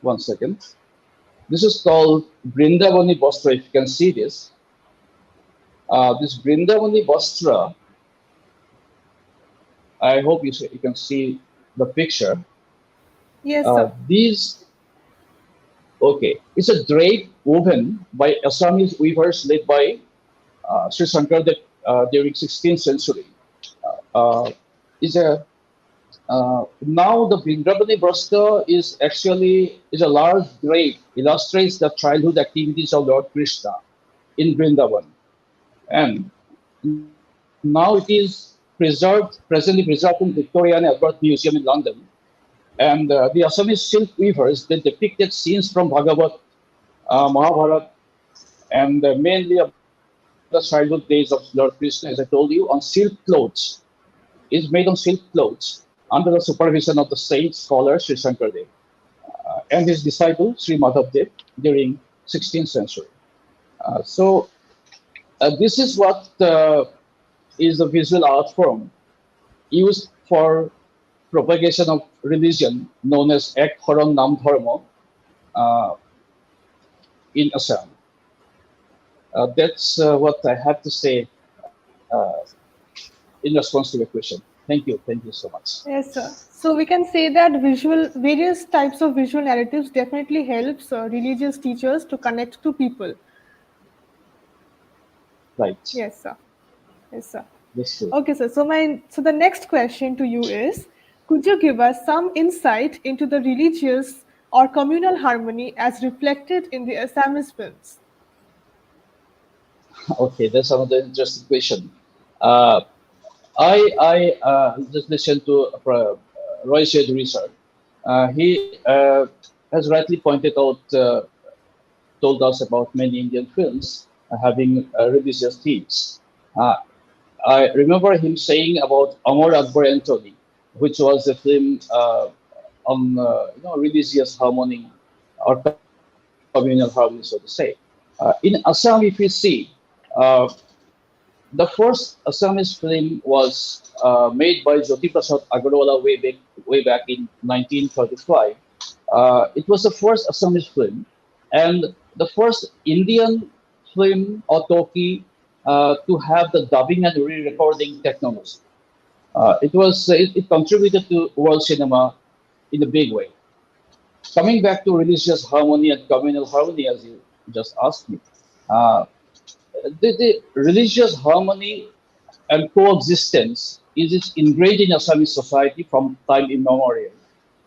one second. This is called Brindavani Vastra. If you can see this, this Brindavani Vastra. I hope you can see the picture. Yes, sir. These okay. It's a drape woven by Assamese weavers led by Sri Shankardev during 16th century. Uh, is a Now the Vrindrabani Brasta is actually is a large drape, illustrates the childhood activities of Lord Krishna in Vrindavan. And now it is presently preserved in Victoria and Albert Museum in London. And the Assamese silk weavers, they depicted scenes from Bhagavat, Mahabharata, and mainly of the childhood days of Lord Krishna, as I told you, on silk clothes. Is made on silk clothes under the supervision of the saint scholar Sri Shankardev and his disciple Sri Madhavdev during 16th century. So this is what is a visual art form used for propagation of religion known as Ek Horon Nam Dharma uh, in Assam. That's what I have to say in response to your question. Thank you so much. Yes, sir. So we can say that various types of visual narratives definitely helps religious teachers to connect to people. Right. Yes, sir. Yes, sir. That's true. Okay, sir. So the next question to you is, Could you give us some insight into the religious or communal harmony as reflected in the Assamese films? Okay, that's another interesting question. Uh, I just listened to Roy Chaudhuri, sir. He has rightly pointed out, told us about many Indian films having religious themes. Uh, I remember him saying about Amar Akbar Anthony, which was a film on religious harmony or communal harmony, so to say. In Assam, if you see, uh, the first Assamese film was made by Jyoti Prasad Agarwala way back in 1935. It was the first Assamese film and the first Indian film or talkie to have the dubbing and re-recording technology. It contributed to world cinema in a big way. Coming back to religious harmony and communal harmony, as you just asked me, uh, the religious harmony and coexistence is ingrained in Assamese society from time immemorial.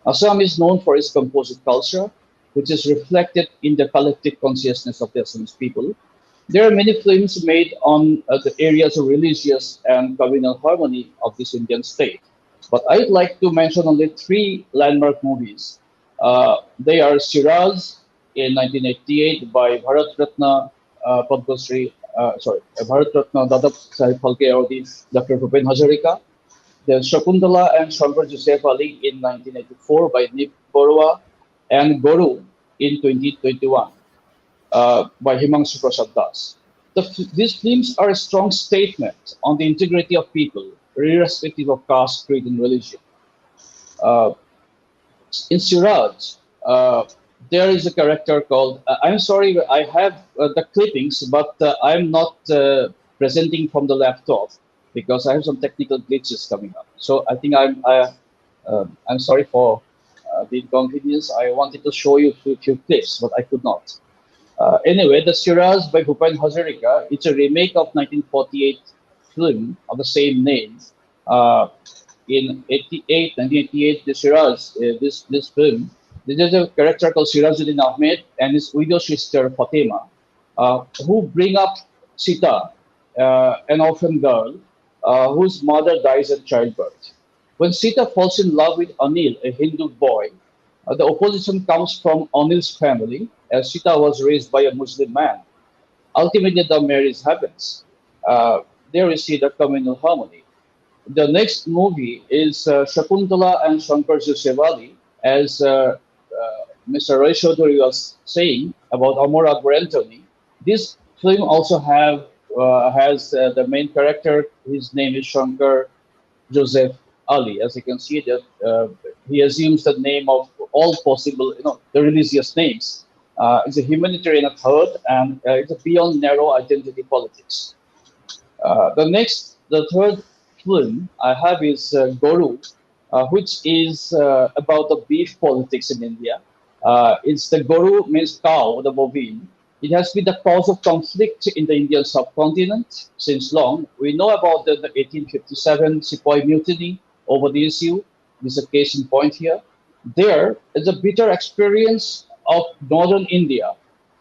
Assam is known for its composite culture, which is reflected in the collective consciousness of the Assamese people. There are many films made on the areas of religious and communal harmony of this Indian state. But I'd like to mention only three landmark movies. They are Shiraz in 1988 by Bharat Ratna Padma Shri, Bharat Ratna Dada Sahib Phalke Awardee Dr. Bhupen Hazarika. Then Shakuntala and Shankar Joseph Ali in 1984 by Nip Borua, and Guru in 2021 by Himanshu Prasad Das. These films are a strong statement on the integrity of people, irrespective of caste, creed, and religion. Uh, in Siraj, there is a character called, I'm sorry, I have the clippings, but I'm not presenting from the laptop because I have some technical glitches coming up. So I think I'm sorry for the inconvenience. I wanted to show you a few clips, but I could not. Anyway, The Shiraz by Bhupen Hazarika, it's a remake of 1948 film of the same name. Uh, in 1988, the Shiraz, this film, there's a character called Sirajuddin Ahmed and his widow sister Fatima, who bring up Sita, an orphan girl, whose mother dies at childbirth. When Sita falls in love with Anil, a Hindu boy, the opposition comes from Anil's family, as Sita was raised by a Muslim man. Ultimately, the marriage happens. Uh, there we see the communal harmony. The next movie is Shakuntala and Shankar Jusewali, as Mr. Roy Chaudhuri was saying about Amar Akbar Anthony. This film also has the main character. His name is Shankar Joseph Ali. As you can see, that he assumes the name of all possible, the religious names. It's a humanitarian at heart, and it's a beyond narrow identity politics. The third film I have is Guru, which is about the beef politics in India. It's the Guru means cow, the bovine. It has been the cause of conflict in the Indian subcontinent since long. We know about the 1857 Sepoy Mutiny over the issue. This is a case in point here. There is a bitter experience of northern India,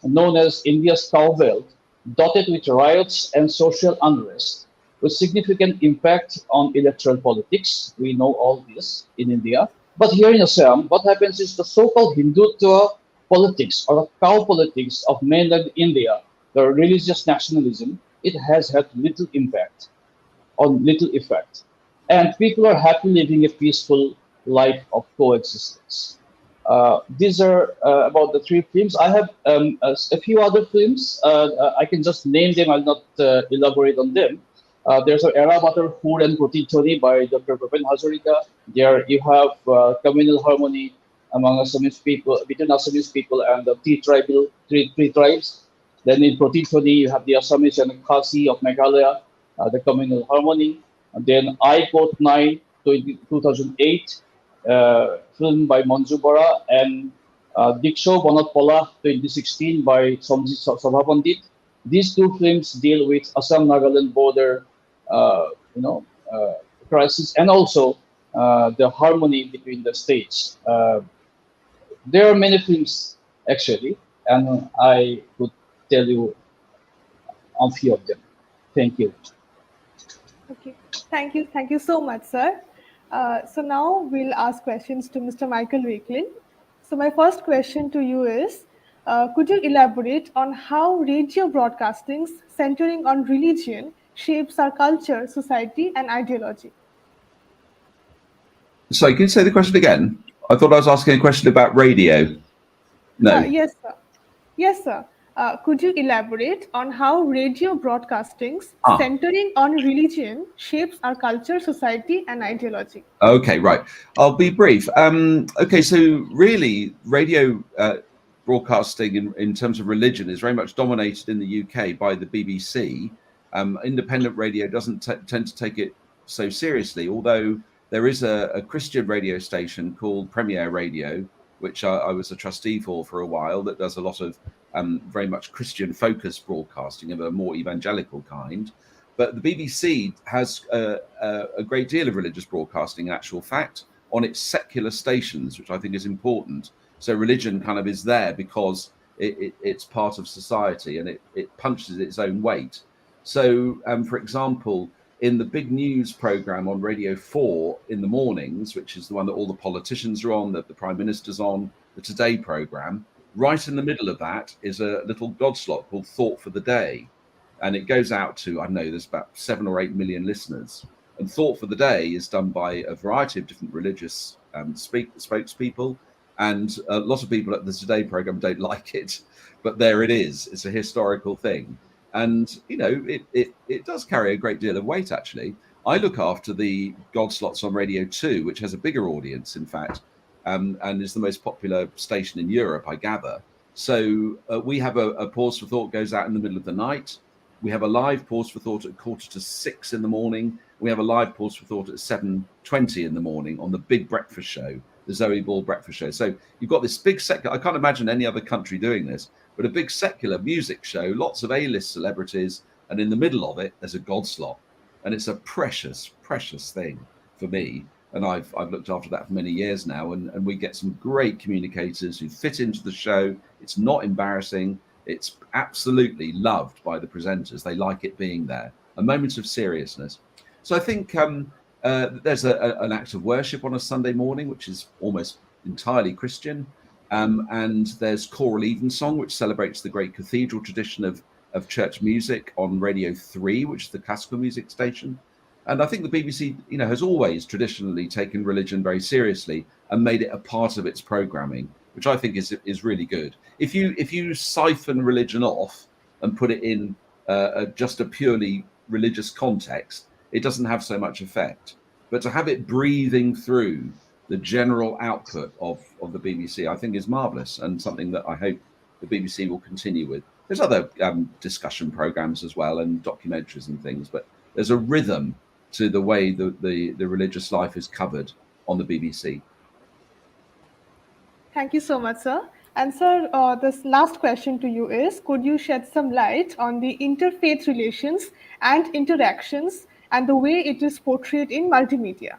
known as India's cow belt, dotted with riots and social unrest, with significant impact on electoral politics. We know all this in India. But here in Assam, what happens is the so-called Hindutva politics or the cow politics of mainland India, the religious nationalism, it has had little impact on little effect. And people are happy living a peaceful life of coexistence. These are about the three films. I have a few other films. I can just name them. I'll not elaborate on them. There's an Era Matter Food and Protim by Dr. Bhupen Hazarika. There you have communal harmony among Assamese people, between Assamese people and the three tribes. Then in Protim you have the Assamese and the Khasi of Meghalaya, the communal harmony. And then I Quote 9, 2008, film by Manju Bora, and Diksho Bonat Pola 2016 by Somjit Sabhapandit. These two films deal with Assam-Nagaland border, uh, you know, crisis, and also the harmony between the states. There are many things actually, and I would tell you a few of them. Thank you. Okay, thank you so much, sir. So now we'll ask questions to Mr. Michael Wakelin. So my first question to you is, could you elaborate on how radio broadcastings centering on religion shapes our culture, society, and ideology? So can you say the question again? I thought I was asking a question about radio. No. Yes, sir. Yes, sir. Could you elaborate on how radio broadcastings centering on religion shapes our culture, society, and ideology? Okay, right. I'll be brief. Okay, so really, radio broadcasting in terms of religion is very much dominated in the UK by the BBC. Independent radio doesn't tend to take it so seriously, although there is a Christian radio station called Premier Radio, which I was a trustee for a while, that does a lot of very much Christian-focused broadcasting of a more evangelical kind. But the BBC has a great deal of religious broadcasting, in actual fact, on its secular stations, which I think is important. So religion kind of is there because it's part of society and it punches its own weight. So, for example, in the big news program on Radio 4 in the mornings, which is the one that all the politicians are on, that the Prime Minister's on, the Today program, right in the middle of that is a little God slot called Thought for the Day. And it goes out to, I don't know, there's about 7 or 8 million listeners. And Thought for the Day is done by a variety of different religious spokespeople. And a lot of people at the Today program don't like it, but there it is. It's a historical thing. And, you know, it does carry a great deal of weight, actually. I look after the God slots on Radio 2, which has a bigger audience, in fact, and is the most popular station in Europe, I gather. So we have a Pause for Thought goes out in the middle of the night. We have a live Pause for Thought at 5:45 in the morning. We have a live Pause for Thought at 7:20 in the morning on the big breakfast show, the Zoe Ball breakfast show. So you've got this big secular, I can't imagine any other country doing this, but a big secular music show, lots of A-list celebrities, and in the middle of it, there's a God slot. And it's a precious, precious thing for me. And I've looked after that for many years now, and we get some great communicators who fit into the show. It's not embarrassing. It's absolutely loved by the presenters. They like it being there. A moment of seriousness. So I think there's an act of worship on a Sunday morning, which is almost entirely Christian. And there's choral evensong, which celebrates the great cathedral tradition of church music on Radio 3, which is the classical music station. And I think the BBC, you know, has always traditionally taken religion very seriously and made it a part of its programming, which I think is really good. If you siphon religion off and put it in just a purely religious context, it doesn't have so much effect. But to have it breathing through the general output of the BBC, I think is marvellous, and something that I hope the BBC will continue with. There's other discussion programs as well and documentaries and things, but there's a rhythm to the way the religious life is covered on the BBC. Thank you so much, sir. And sir, this last question to you is, could you shed some light on the interfaith relations and interactions and the way it is portrayed in multimedia?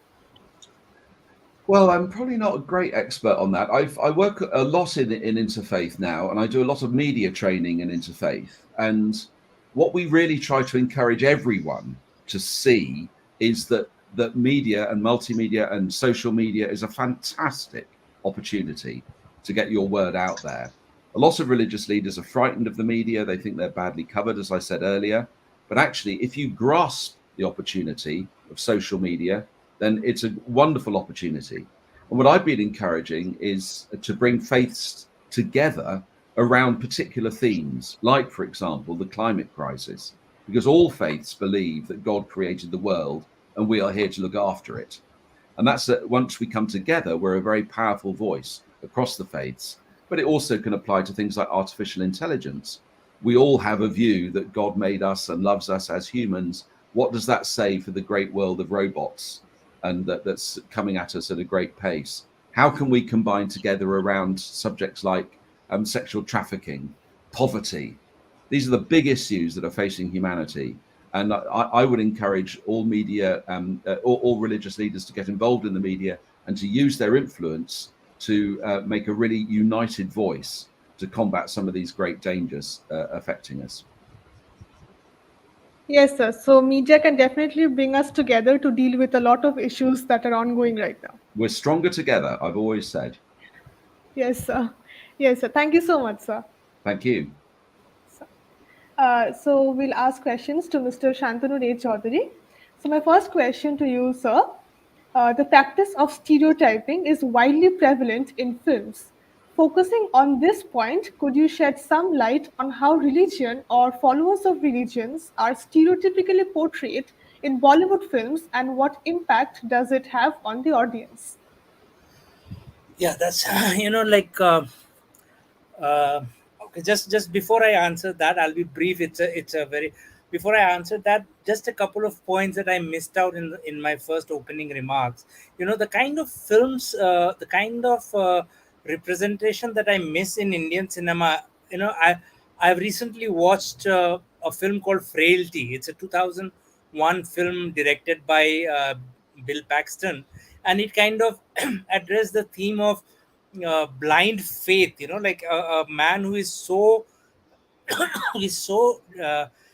Well, I'm probably not a great expert on that. I work a lot in interfaith now, and I do a lot of media training in interfaith. And what we really try to encourage everyone to see is that media and multimedia and social media is a fantastic opportunity to get your word out there. A lot of religious leaders are frightened of the media. They think they're badly covered, as I said earlier. But actually, if you grasp the opportunity of social media, then it's a wonderful opportunity. And what I've been encouraging is to bring faiths together around particular themes, like, for example, the climate crisis, because all faiths believe that God created the world and we are here to look after it. And that's once we come together, we're a very powerful voice across the faiths. But it also can apply to things like artificial intelligence. We all have a view that God made us and loves us as humans. What does that say for the great world of robots and that's coming at us at a great pace? How can we combine together around subjects like sexual trafficking, poverty? These are the big issues that are facing humanity. And I would encourage all media, all religious leaders to get involved in the media and to use their influence to make a really united voice to combat some of these great dangers affecting us. Yes, sir. So media can definitely bring us together to deal with a lot of issues that are ongoing right now. We're stronger together, I've always said. Yes, sir. Yes, sir. Thank you so much, sir. Thank you. So we'll ask questions to Mr. Shantanu Chaudhuri. So my first question to you, sir. The practice of stereotyping is widely prevalent in films. Focusing on this point, could you shed some light on how religion or followers of religions are stereotypically portrayed in Bollywood films and what impact does it have on the audience? Yeah, that's like uh, okay. Just before I answer that, I'll be brief. It's a very before I answer that, just a couple of points that I missed out in my first opening remarks. The kind of films, the kind of representation that I miss in Indian cinema. I've recently watched a film called Frailty. It's a 2001 film directed by Bill Paxton, and it kind of addressed the theme of blind faith. Like a man who is so is so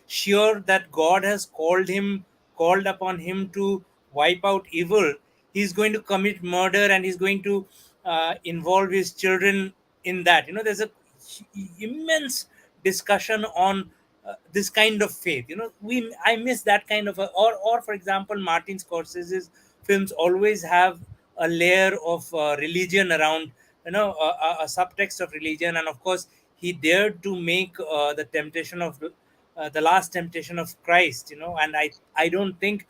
sure that God has called upon him to wipe out evil. He's going to commit murder, and he's going to involve his children in that. There's a immense discussion on this kind of faith. I miss that kind of or for example, Martin Scorsese's films always have a layer of religion around, a subtext of religion. And of course, he dared to make the last temptation of Christ. And I don't think,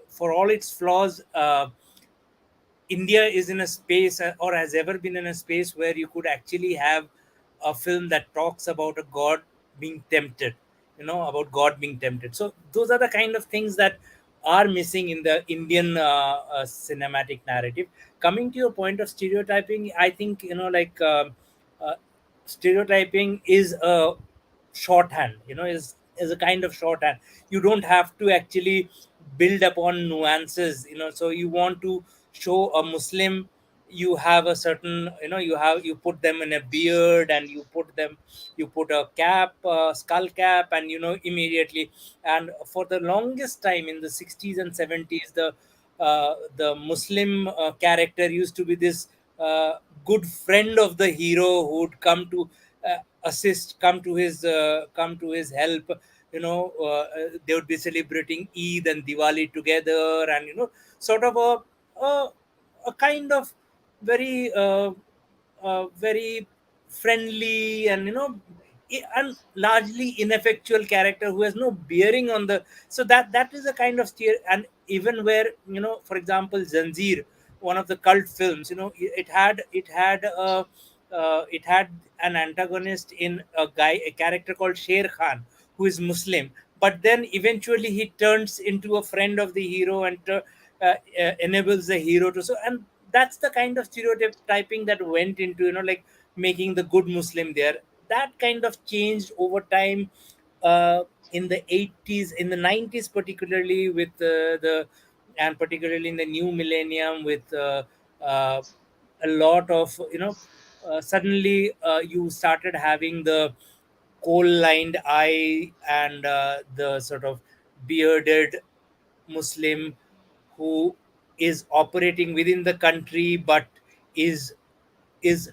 for all its flaws, India is in a space, or has ever been in a space, where you could actually have a film that talks about a God being tempted, about God being tempted. So those are the kind of things that are missing in the Indian cinematic narrative. Coming to your point of stereotyping, I think, uh, stereotyping is a shorthand, is a kind of shorthand. You don't have to actually build upon nuances. So you want to show a Muslim, you have a certain, you put them in a beard, and you put a cap, skull cap, and immediately. And for the longest time in the 60s and 70s, the Muslim character used to be this uh, good friend of the hero, who would come to come to his help. They would be celebrating Eid and Diwali together, and sort of a, a kind of very very friendly, and and largely ineffectual character, who has no bearing on the. So that is a kind of steer. And even where, for example, Zanjeer, one of the cult films, it had an antagonist in a character called Sher Khan, who is Muslim, but then eventually he turns into a friend of the hero, and enables the hero to. So, and that's the kind of stereotyping that went into, like, making the good Muslim there. That kind of changed over time, in the 80s, in the 90s, particularly with the and particularly in the new millennium, with uh, a lot of, suddenly you started having the coal lined eye, and the sort of bearded Muslim, who is operating within the country, but is is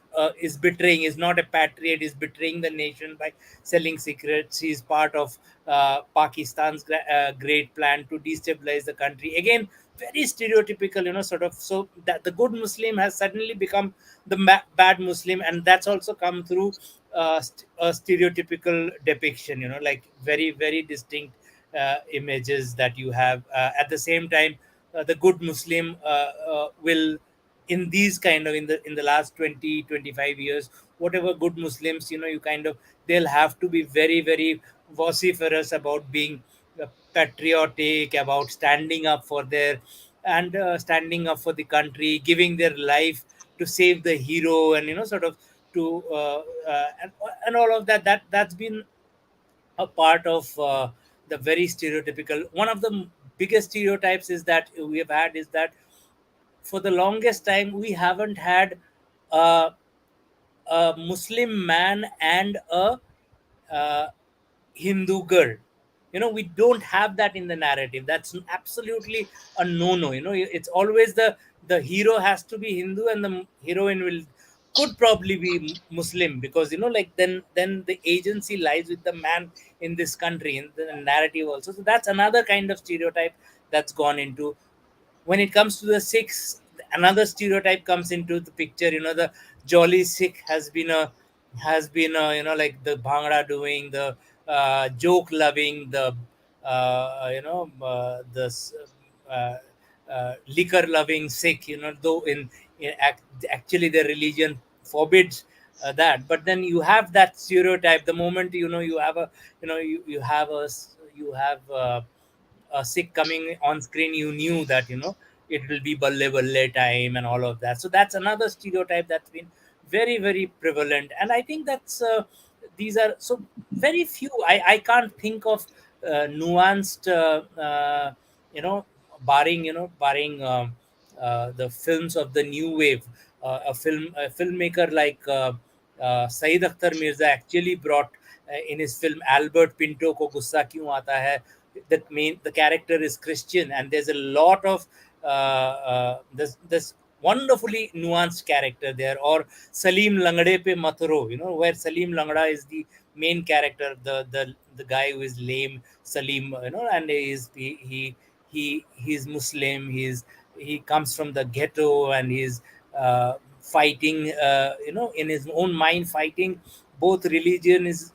betraying, is not a patriot, is betraying the nation by selling secrets. He is part of Pakistan's great plan to destabilize the country. Again, very stereotypical, sort of. So that the good Muslim has suddenly become the bad Muslim, and that's also come through a stereotypical depiction, like very, very distinct images that you have. At the same time, the good Muslim will, in these kind of, in the last 20-25 years, whatever good Muslims, you kind of, they'll have to be very, very vociferous about being patriotic, about standing up for their, and standing up for the country, giving their life to save the hero, and sort of to and all of that, that's been a part of the very stereotypical. One of the biggest stereotypes is that we have had is that for the longest time we haven't had a, a Muslim man and a uh, Hindu girl. We don't have that in the narrative. That's absolutely a no-no. It's always the hero has to be Hindu and the heroine will could probably be Muslim, because like then the agency lies with the man in this country in the narrative also. So that's another kind of stereotype that's gone into. When it comes to the Sikhs, another stereotype comes into the picture. The jolly Sikh has been like the bhangra doing, the joke loving, the uh, liquor loving Sikh. Though actually the religion forbids that, but then you have that stereotype. The moment you have a you have a you have a Sikh coming on screen, you knew that it will be balle balle time and all of that. So that's another stereotype that's been very very prevalent, and I think that's these are so very few. I can't think of nuanced you know barring the films of the new wave. A filmmaker like Saeed Akhtar Mirza actually brought in his film Albert Pinto Ko Gussa Kyun Aata Hai. The character is Christian, and there's a lot of this wonderfully nuanced character there. Or Salim Langade Pe Matro, where Salim Langada is the main character, the guy who is lame, Salim, and he's Muslim. He comes from the ghetto, and he's fighting, in his own mind, fighting both religion, his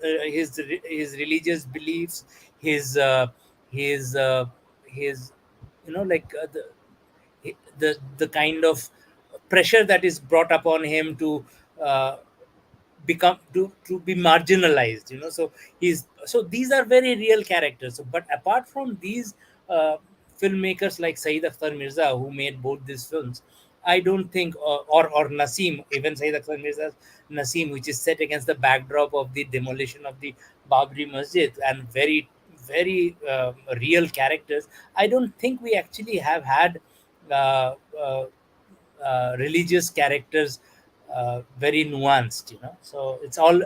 religious beliefs, his his his like the kind of pressure that is brought upon him to uh, become to be marginalized. So these are very real characters. But apart from these uh, filmmakers like Saeed Akhtar Mirza, who made both these films, I don't think, or Naseem, even Saeed Akhtar Mirza's Naseem, which is set against the backdrop of the demolition of the Babri Masjid, and very very real characters. I don't think we actually have had uh, uh, religious characters very nuanced. So it's all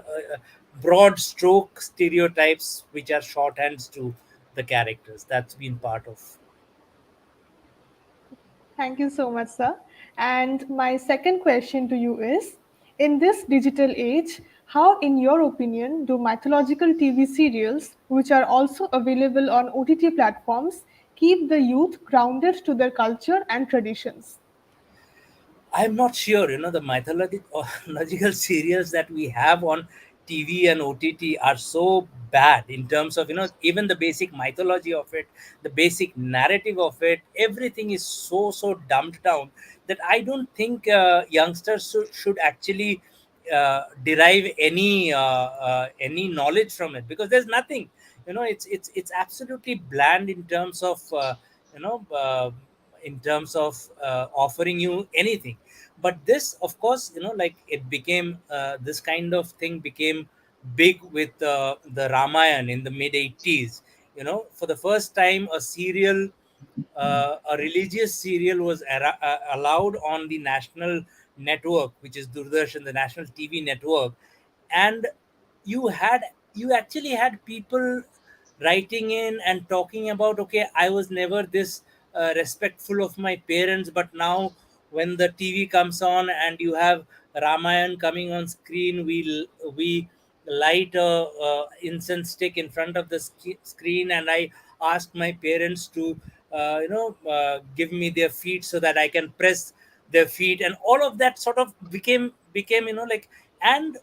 broad stroke stereotypes which are shorthands to the characters. That's been part of. Thank you so much, sir. And my second question to you is, in this digital age, how, in your opinion, do mythological TV serials, which are also available on OTT platforms, keep the youth grounded to their culture and traditions? I'm not sure. The mythological serials that we have on TV and OTT are so bad in terms of, even the basic mythology of it, the basic narrative of it. Everything is so dumbed down that I don't think youngsters should actually derive any knowledge from it, because there's nothing. It's absolutely bland in terms of you know. In terms of offering you anything. But this, of course, like it became this kind of thing became big with the Ramayana in the mid 80s. For the first time a religious serial was allowed on the national network, which is Doordarshan, the national TV network. And you had you actually had people writing in and talking about, okay, I was never this respectful of my parents, but now when the TV comes on and you have Ramayan coming on screen, we light a incense stick in front of the screen, and I asked my parents to give me their feet so that I can press their feet, and all of that sort of became like. And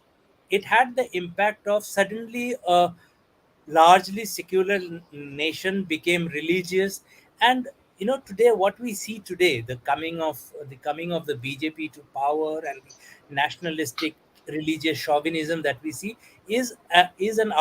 it had the impact of suddenly a largely secular nation became religious. And today, what we see today, the coming of the BJP to power, and the nationalistic religious chauvinism that we see is an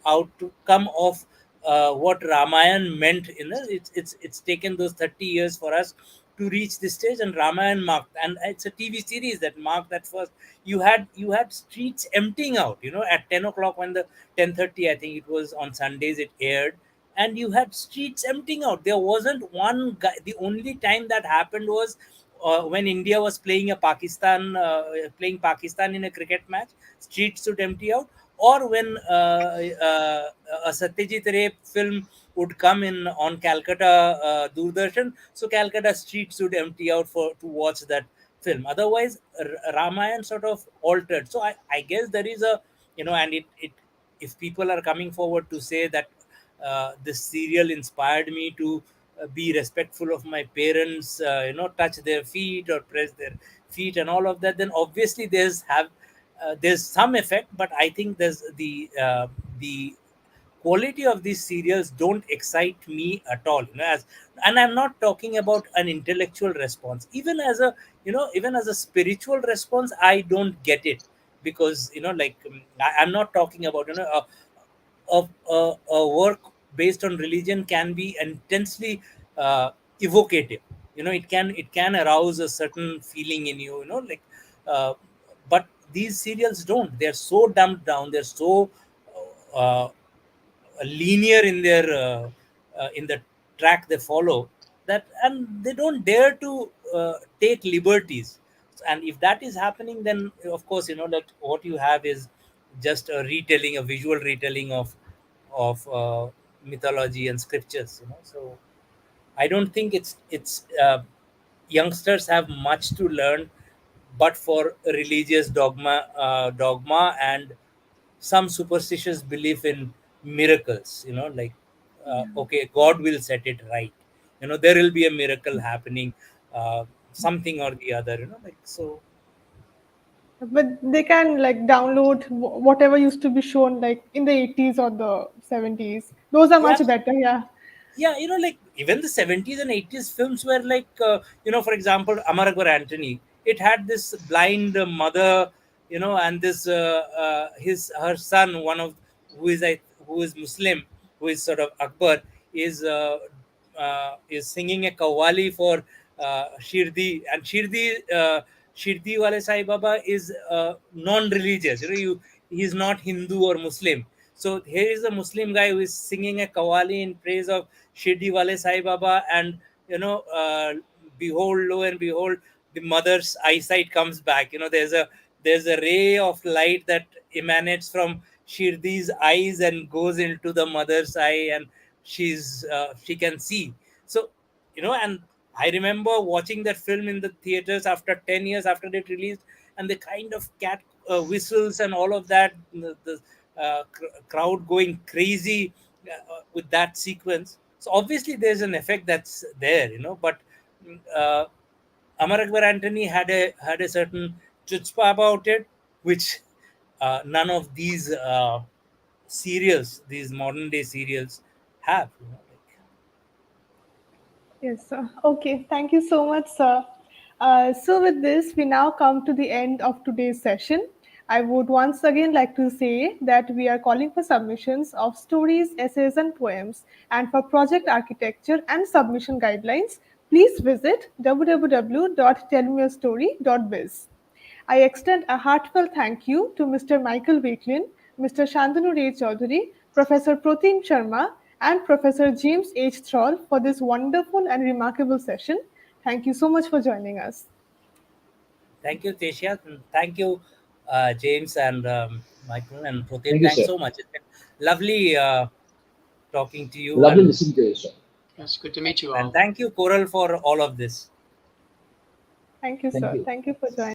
outcome of what Ramayan meant. It's taken those 30 years for us to reach this stage, and Ramayan marked, and it's a TV series that marked that first. You had streets emptying out, at 10 o'clock, when the 10:30, I think it was, on Sundays it aired. and you had streets emptying out. There wasn't one guy. The only time that happened was when India was playing Pakistan in a cricket match. Streets would empty out, or when a Satyajit Ray film would come in on Calcutta Doordarshan, so Calcutta streets would empty out for to watch that film. Otherwise, Ramayan sort of altered. So I guess there is a, and it if people are coming forward to say that this serial inspired me to be respectful of my parents, touch their feet or press their feet and all of that, then obviously there's some effect. But I think there's the quality of these serials don't excite me at all, and I'm not talking about an intellectual response. Even as a spiritual response, I don't get it. Because I'm not talking about, a work based on religion can be intensely evocative. It can arouse a certain feeling in you, uh, but these serials don't. They're so dumbed down, they're so uh, linear in the track they follow, that and they don't dare to take liberties. And if that is happening, then of course, what you have is just a visual retelling of mythology and scriptures. So I don't think it's youngsters have much to learn, but for religious dogma and some superstitious belief in miracles. Okay, God will set it right. There will be a miracle happening, something or the other. So. But they can like download whatever used to be shown like in the 80s or the 70s. Those are Yeah. much better. Yeah. Yeah, like even the 70s and 80s films were like, for example, Amar Akbar Anthony. It had this blind mother, and this his her son, one of who is Muslim, who is sort of Akbar, is singing a kawali for Shirdi. And Shirdi wale Sai Baba is non-religious. He's not Hindu or Muslim. So here is a Muslim guy who is singing a kawali in praise of Shirdi wale Sai Baba, and behold, lo and behold, the mother's eyesight comes back. There's a ray of light that emanates from Shirdi's eyes and goes into the mother's eye, and she can see. So, and I remember watching that film in the theaters after 10 years after it released, and the kind of cat whistles and all of that, the crowd going crazy with that sequence. So obviously there's an effect that's there, but uh, Amar Akbar Anthony had a certain chutzpah about it, which none of these these modern day serials have. Yes, sir. Okay, thank you so much, sir. So, with this, we now come to the end of today's session. I would once again like to say that we are calling for submissions of stories, essays, and poems. And for project architecture and submission guidelines, please visit www.tellmeastory.biz. I extend a heartfelt thank you to Mr. Michael Wakelin, Mr. Shantanu Ray Chaudhuri, Professor Protim Sharma, and Professor James H. Thrall for this wonderful and remarkable session. Thank you so much for joining us. Thank you, Tishya. And thank you, James and Michael and Protim. Thank you, Thanks sir. so much. It's been lovely talking to you, Lovely and listening to you, sir. It's good to meet you and all. thank you, Coral, for all of this. Thank you, Thank sir. you. Thank you for joining.